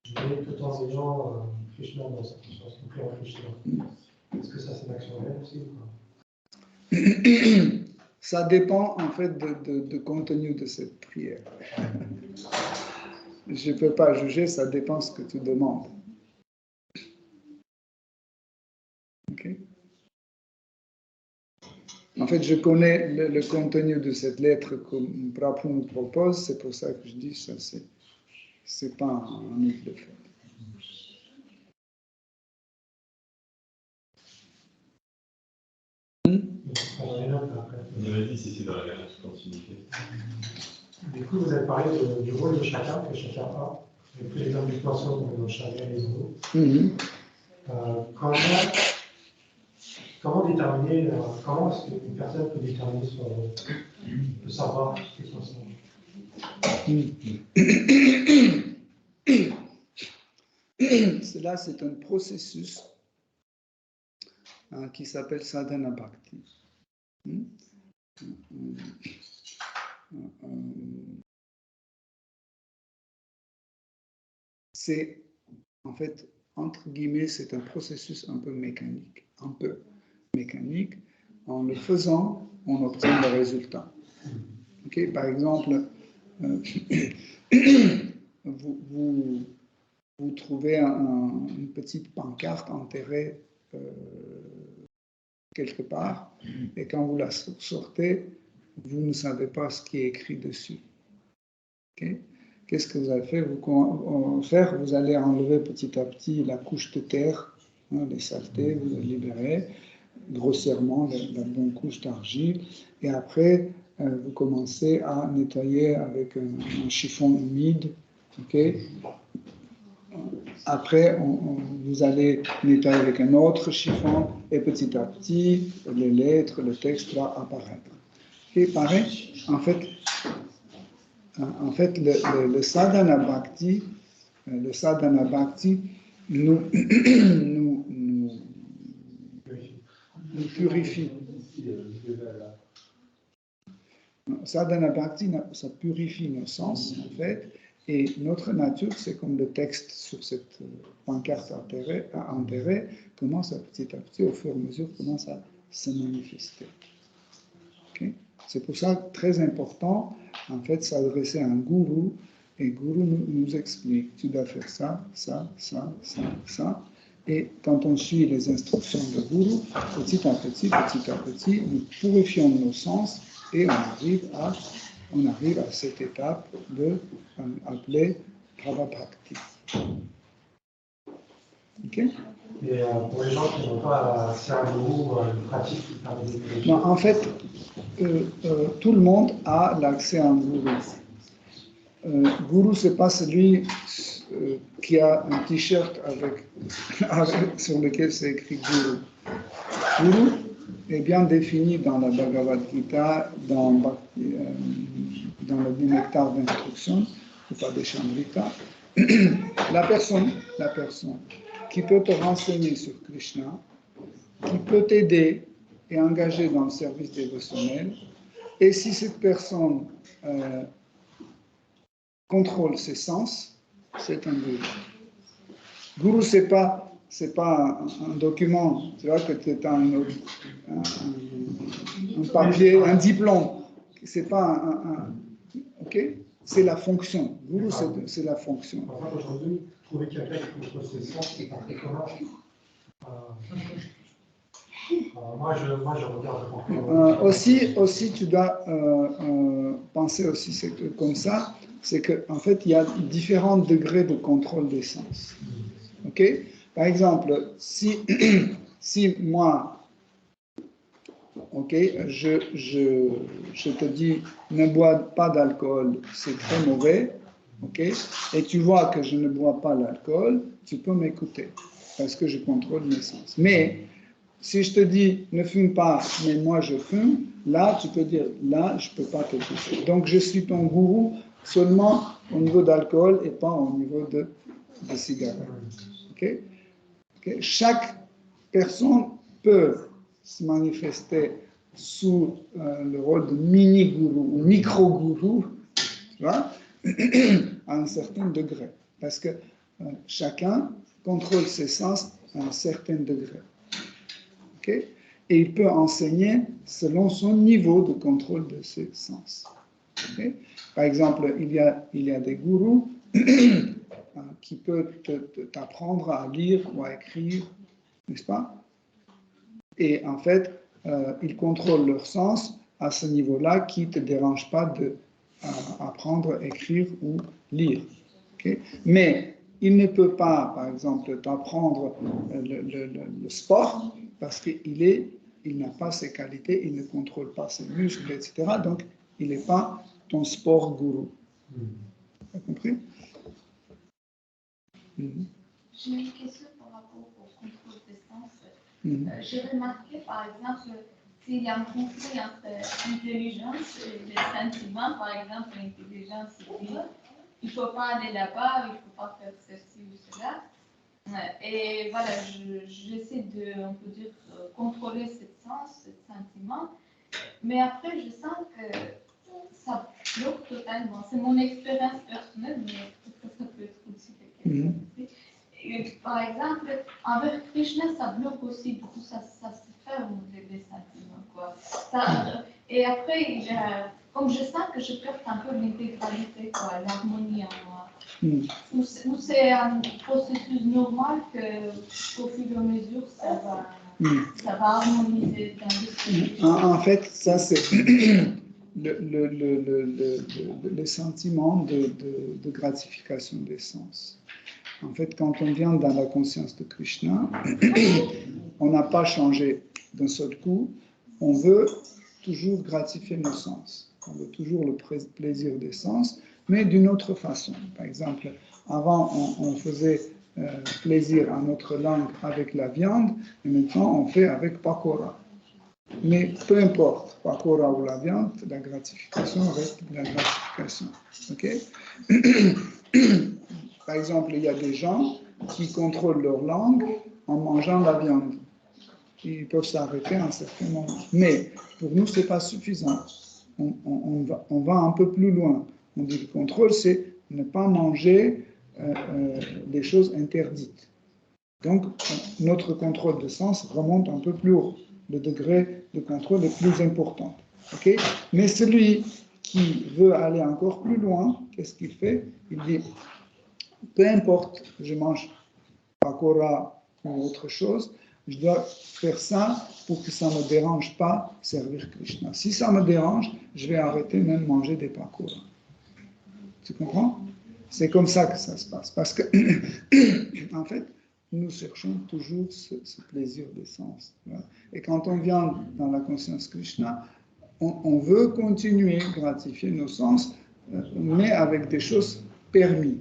je voulais que tant des gens Krishna dans cette conscience, compris en Krishna. Est-ce que ça c'est une action réelle aussi ou pas? Ça dépend en fait du contenu de cette prière. Je ne peux pas juger, ça dépend de ce que tu demandes. Okay. En fait, je connais le contenu de cette lettre que Prabhupada nous propose, c'est pour ça que je dis ça, c'est pas un nous de le faire. On avait dit si c'est dans la continuité. Du coup, vous avez parlé du rôle de chacun, que chacun a. J'ai pris l'exemple du poisson dans le chalet et les eaux. Comment déterminer, comment est-ce qu'une personne peut déterminer son rôle, peut savoir ce que son sens? Cela, c'est un processus qui s'appelle sadhana bhakti. C'est, en fait, entre guillemets, c'est un processus un peu mécanique. En le faisant, on obtient le résultat. Okay? Par exemple, vous trouvez une petite pancarte enterrée quelque part, et quand vous la sortez, vous ne savez pas ce qui est écrit dessus. Okay? Qu'est-ce que vous allez faire? Vous allez enlever petit à petit la couche de terre, les saletés, vous allez libérer grossièrement la bonne couche d'argile, et après, vous commencez à nettoyer avec un chiffon humide. Okay? Après, vous allez nettoyer avec un autre chiffon, et petit à petit, les lettres, le texte va apparaître. Et pareil, en fait, le sadhana bhakti, nous purifie. Sadhana bhakti, ça purifie nos sens, en fait, et notre nature, c'est comme le texte sur cette pancarte enterrée, commence à petit, au fur et à mesure, commence à se manifester. Okay? C'est pour ça très important, en fait, s'adresser à un gourou, et le gourou nous explique, tu dois faire ça, ça, ça, ça, ça. Et quand on suit les instructions du gourou, petit à petit, nous purifions nos sens et on arrive à cette étape appelée Prabhakti. Ok? Et pour les gens qui n'ont pas accès à un gourou, une pratique qui permet de... Non, en fait, tout le monde a l'accès à un gourou. Gourou, ce n'est pas celui qui a un t-shirt sur lequel c'est écrit Gourou. Gourou est bien défini dans la Bhagavad Gita, dans le nectar d'instruction, Upadeshamrita. La personne qui peut te renseigner sur Krishna, qui peut t'aider et engager dans le service dévotionnel, et si cette personne contrôle ses sens, c'est un gourou. Gourou, c'est pas un document, tu vois, que tu as un papier, un diplôme. C'est pas ok? C'est la fonction. Gourou, c'est la fonction. Par exemple, aujourd'hui, trouver quelqu'un qui contrôle ses sens, c'est un très commun. Moi, je regarde. Aussi, tu dois penser aussi comme ça, c'est qu'en fait, il y a différents degrés de contrôle des sens. Ok? Par exemple, si moi, ok, je te dis, ne bois pas d'alcool, c'est très mauvais, ok? Et tu vois que je ne bois pas l'alcool, tu peux m'écouter, parce que je contrôle mes sens. Mais si je te dis, ne fume pas, mais moi je fume, là, tu peux dire, là, je ne peux pas t'écouter. Donc, je suis ton gourou seulement au niveau d'alcool et pas au niveau de cigarettes. Okay? Okay? Chaque personne peut se manifester sous le rôle de mini-gourou ou micro-gourou, tu vois, à un certain degré. Parce que chacun contrôle ses sens à un certain degré. Okay? Et il peut enseigner selon son niveau de contrôle de ses sens. Okay? Par exemple, il y a des gourous qui peuvent t'apprendre à lire ou à écrire, n'est-ce pas? Et en fait, ils contrôlent leur sens à ce niveau-là qui ne te dérange pas d'apprendre à écrire ou lire. Ok. Mais il ne peut pas, par exemple, t'apprendre le sport parce qu'il n'a pas ses qualités, il ne contrôle pas ses muscles, etc. Donc, il n'est pas ton sport gourou. Tu as compris? J'ai une question par rapport au contrôle des sens. J'ai remarqué, par exemple, s'il y a un conflit entre intelligence et les sentiments, par exemple, l'intelligence dit il ne faut pas aller là-bas, il ne faut pas faire ceci ou cela. Et voilà, j'essaie de, on peut dire, contrôler ce sens, ce sentiment. Mais après, je sens que ça bloque totalement. C'est mon expérience personnelle, mais peut-être que ça peut être aussi quelqu'un. Par exemple, avec Krishna, ça bloque aussi, du coup, ça se ferme les sentiments, quoi. Et après, comme je sens que je perds un peu l'intégralité, quoi, l'harmonie en moi. Ou c'est un processus normal qu'au fur et à mesure, ça va harmoniser dans le En fait, ça, c'est le sentiment de gratification des sens. En fait, quand on vient dans la conscience de Krishna, on n'a pas changé d'un seul coup. On veut toujours gratifier nos sens. On veut toujours le plaisir des sens, mais d'une autre façon. Par exemple, avant, on faisait plaisir à notre langue avec la viande, et maintenant, on fait avec pakora. Mais peu importe, pakora ou la viande, la gratification reste la gratification. Ok? Par exemple, il y a des gens qui contrôlent leur langue en mangeant la viande. Ils peuvent s'arrêter à un certain moment. Mais pour nous, ce n'est pas suffisant. On va un peu plus loin. On dit que le contrôle, c'est ne pas manger des choses interdites. Donc, notre contrôle de sens remonte un peu plus haut. Le degré de contrôle est plus important. Okay? Mais celui qui veut aller encore plus loin, qu'est-ce qu'il fait? Il dit, peu importe, je mange pakora ou autre chose, je dois faire ça pour que ça ne me dérange pas servir Krishna. Si ça me dérange, je vais arrêter même de manger des pakora. Tu comprends? C'est comme ça que ça se passe. Parce que, en fait, nous cherchons toujours ce plaisir des sens. Et quand on vient dans la conscience Krishna, on veut continuer à gratifier nos sens, mais avec des choses permises.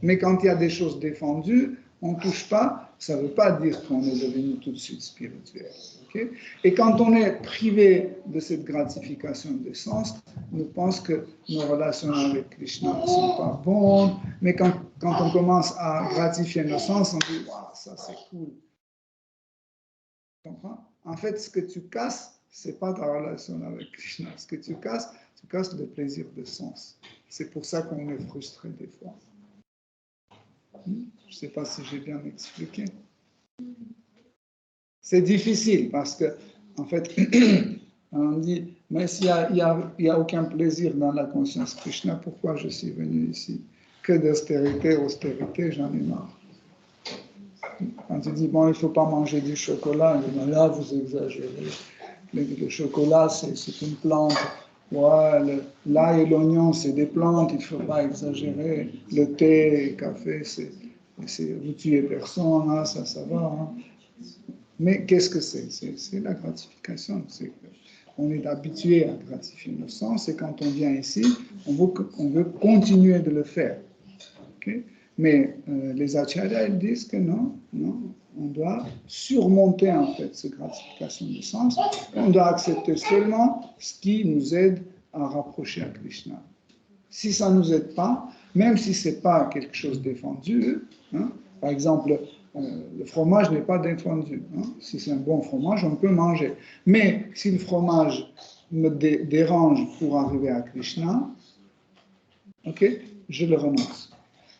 Mais quand il y a des choses défendues, on ne touche pas, ça ne veut pas dire qu'on est devenu tout de suite spirituel. Okay? Et quand on est privé de cette gratification des sens, on pense que nos relations avec Krishna ne sont pas bonnes, mais quand on commence à gratifier nos sens, on dit « Waouh, ça c'est cool ». Tu comprends? En fait, ce que tu casses, ce n'est pas ta relation avec Krishna. Ce que tu casses le plaisir de sens. C'est pour ça qu'on est frustré des fois. Je ne sais pas si j'ai bien expliqué. C'est difficile parce que, en fait, on dit, mais s'il n'y a aucun plaisir dans la conscience Krishna, pourquoi je suis venu ici? Que d'austérité, austérité, j'en ai marre. Quand tu dis, bon, il ne faut pas manger du chocolat, là, vous exagérez. Le chocolat, c'est une plante. Ouais, l'ail et l'oignon, c'est des plantes, il ne faut pas exagérer. Le thé, le café, vous tuez personne, hein, ça va. Hein. Mais qu'est-ce que c'est? C'est la gratification. On est habitué à gratifier nos sens et quand on vient ici, on veut continuer de le faire. Okay? Mais les acharyas, ils disent que non, on doit surmonter en fait cette gratification du sens. On doit accepter seulement ce qui nous aide à rapprocher à Krishna. Si ça ne nous aide pas, même si ce n'est pas quelque chose de défendu, hein, par exemple, le fromage n'est pas défendu. Hein, si c'est un bon fromage, on peut manger. Mais si le fromage me dérange pour arriver à Krishna, okay, je le renonce.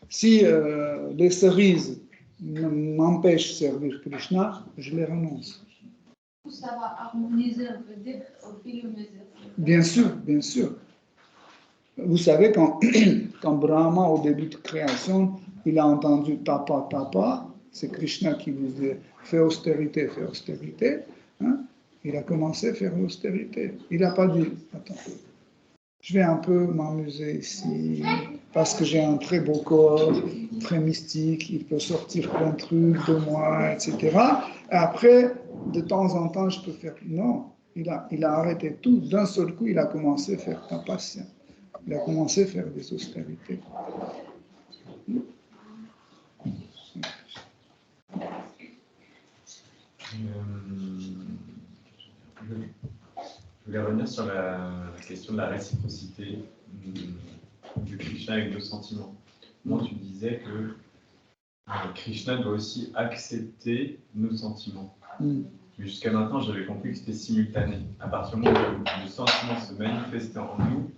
Si les cerises m'empêchent de servir Krishna, je les renonce. Ça va harmoniser, on peut dire, au fil et à mesure. Bien sûr, bien sûr. Vous savez, quand Brahma, au début de création, il a entendu tapa, tapa, c'est Krishna qui lui dit fais austérité, hein, il a commencé à faire l'austérité. Il n'a pas dit, attends, je vais un peu m'amuser ici, parce que j'ai un très beau corps, très mystique, il peut sortir plein de trucs de moi, etc. Et après, de temps en temps, je peux faire... Non, il a arrêté tout. D'un seul coup, il a commencé à faire tapasya. Il a commencé à faire des austérités. Je voulais revenir sur la question de la réciprocité du Krishna avec nos sentiments. Moi, tu disais que Krishna doit aussi accepter nos sentiments. Mais jusqu'à maintenant, j'avais compris que c'était simultané. À partir du moment où le sentiment se manifestait en nous,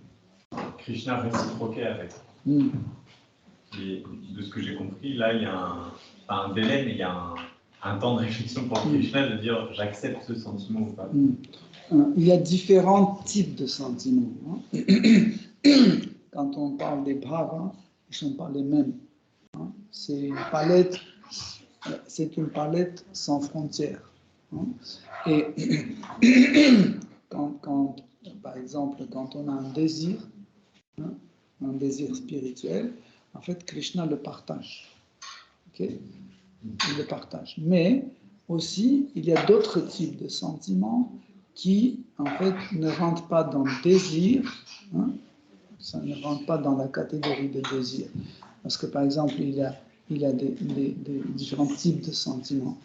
Krishna réciproquait avec. Et de ce que j'ai compris, là, il y a un délai, mais il y a un temps de réflexion pour Krishna de dire j'accepte ce sentiment ou pas. Il y a différents types de sentiments. Quand on parle des bhavas, ils ne sont pas les mêmes. C'est une palette sans frontières. Et par exemple, quand on a un désir spirituel, en fait, Krishna le partage. Okay? Il le partage. Mais aussi, il y a d'autres types de sentiments qui, en fait, ne rentrent pas dans le désir. Ça ne rentre pas dans la catégorie de désir. Parce que, par exemple, il y a des différents types de sentiments.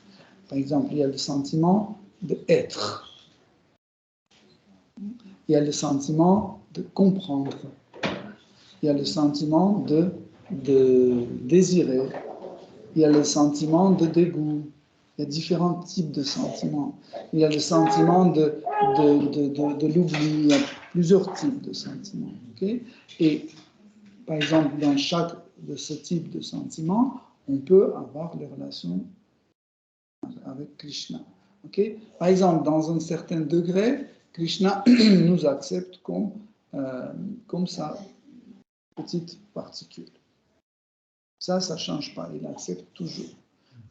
Par exemple, il y a le sentiment d'être. Il y a le sentiment de comprendre. Il y a le sentiment de désirer. Il y a le sentiment de dégoût. Il y a différents types de sentiments. Il y a le sentiment de l'oubli. Il y a plusieurs types de sentiments. Okay? Et par exemple, dans chaque de ce type de sentiments, on peut avoir des relations avec Krishna. Okay? Par exemple, dans un certain degré, Krishna nous accepte comme sa petite particule. Ça ne change pas, il accepte toujours.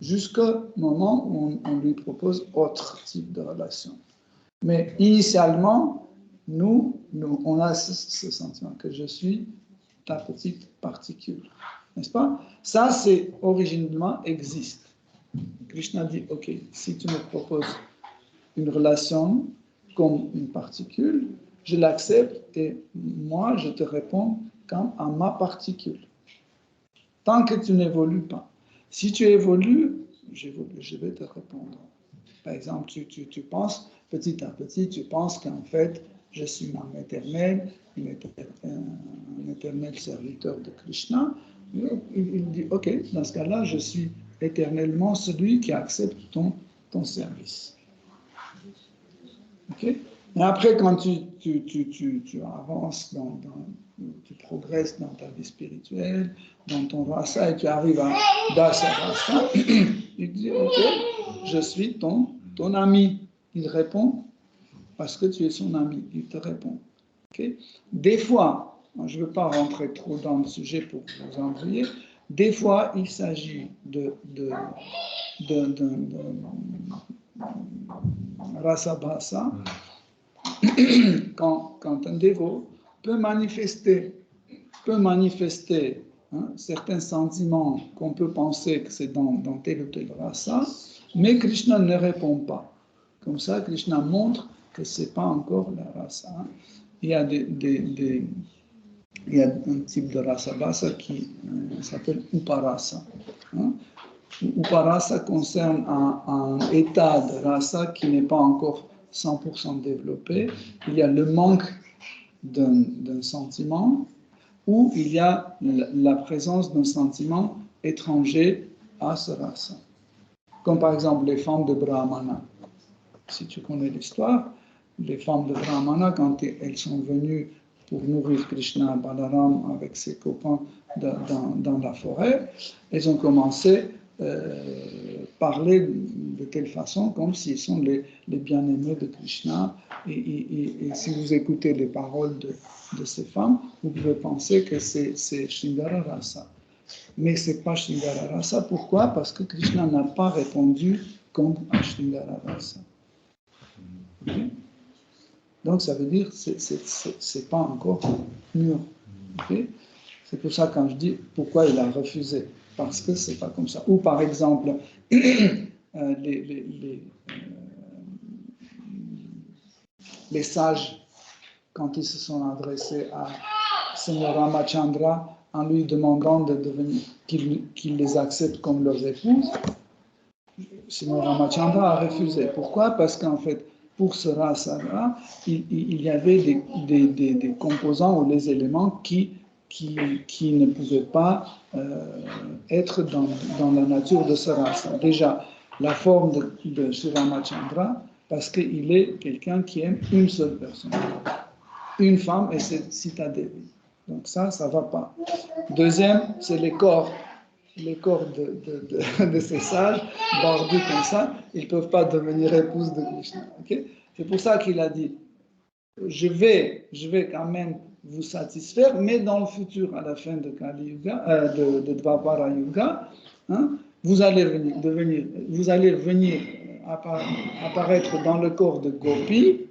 Jusqu'au moment où on lui propose autre type de relation. Mais initialement, nous on a ce sentiment que je suis ta petite particule. N'est-ce pas? Ça, c'est originellement existe. Krishna dit, ok, si tu me proposes une relation comme une particule, je l'accepte et moi, je te réponds comme à ma particule. Tant que tu n'évolues pas. Si tu évolues, je vais te répondre. Par exemple, tu penses, petit à petit, tu penses qu'en fait, je suis une âme éternelle, un éternel serviteur de Krishna. Il dit, ok, dans ce cas-là, je suis éternellement celui qui accepte ton service. Ok? Et après, quand tu avances, tu progresses dans ta vie spirituelle, dans ton rasa, et tu arrives à Dasa Rasa, il dit, ok, je suis ton ami. Il répond, parce que tu es son ami, il te répond. Okay? Des fois, je ne veux pas rentrer trop dans le sujet pour vous ennuyer, des fois, il s'agit de rasa bhasa, quand un dévot peut manifester certains sentiments qu'on peut penser que c'est dans tel ou tel rasa, mais Krishna ne répond pas. Comme ça, Krishna montre que ce n'est pas encore la rasa. Il y a il y a un type de rasa bhasa qui s'appelle uparasa. Uparasa concerne un état de rasa qui n'est pas encore 100% développé. Il y a le manque d'un sentiment ou il y a la présence d'un sentiment étranger à ce rasa. Comme par exemple les femmes de Brahmana. Si tu connais l'histoire, les femmes de Brahmana, quand elles sont venues pour nourrir Krishna Balaram avec ses copains dans la forêt, elles ont commencé à parler de telle façon comme s'ils sont les bien-aimés de Krishna. Et si vous écoutez les paroles de ces femmes, vous pouvez penser que c'est Shringara Rasa. Mais ce n'est pas Shringara Rasa. Pourquoi? Parce que Krishna n'a pas répondu comme à Shringara Rasa. Okay? Donc ça veut dire que c'est pas encore mûr. Okay? C'est pour ça quand je dis pourquoi il a refusé, parce que c'est pas comme ça. Ou par exemple, les sages, quand ils se sont adressés à Seigneur Ramachandra en lui demandant de devenir, qu'il les accepte comme leurs épouses, Seigneur Ramachandra a refusé. Pourquoi? Parce qu'en fait, pour ce rasa-là, il y avait des composants ou des éléments qui ne pouvaient pas être dans la nature de ce rasa. Déjà, la forme de Sri Ramachandra, parce qu'il est quelqu'un qui aime une seule personne, une femme, et c'est Sita Devi. Donc ça ne va pas. Deuxième, c'est les corps de ces sages, bordés comme ça, ils ne peuvent pas devenir épouses de Krishna. Okay? C'est pour ça qu'il a dit, je vais quand même vous satisfaire, mais dans le futur, à la fin de Kali Yuga, de Dvapara Yuga, hein, vous allez venir apparaître dans le corps de Gopi,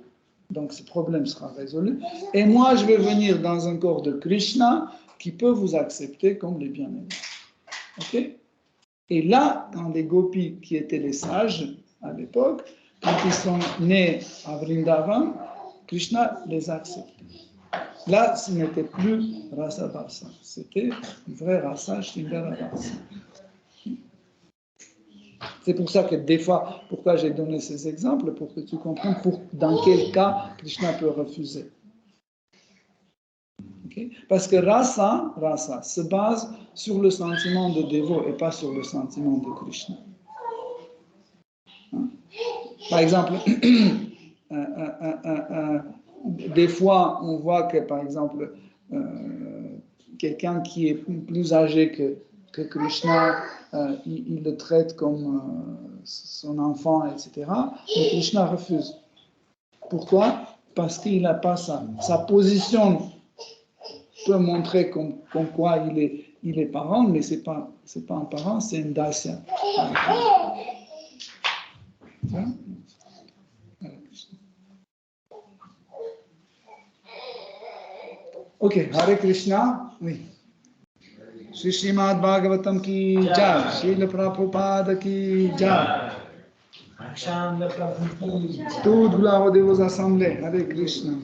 donc ce problème sera résolu, et moi je vais venir dans un corps de Krishna qui peut vous accepter comme les bien-aimés. Okay? Et là, quand les gopis qui étaient les sages à l'époque, quand ils sont nés à Vrindavan, Krishna les accepte. Là, ce n'était plus rasa basa, c'était une vraie rasa Shringara rasa. C'est pour ça que des fois, pourquoi j'ai donné ces exemples, pour que tu comprennes dans quel cas Krishna peut refuser. Okay? Parce que rasa se base sur le sentiment de dévot et pas sur le sentiment de Krishna. Hein? Par exemple, des fois, on voit que, par exemple, quelqu'un qui est plus âgé que Krishna, il le traite comme son enfant, etc. Mais Krishna refuse. Pourquoi? Parce qu'il n'a pas ça. Sa position peut montrer comme quoi il est parent, mais c'est pas un parent, c'est un dasya. Ok, Hare Krishna, oui. Shri Srimad Bhagavatam ki jai, Srila Prabhupada ki jai. Toutes gloires de vos assemblées, Hare Krishna.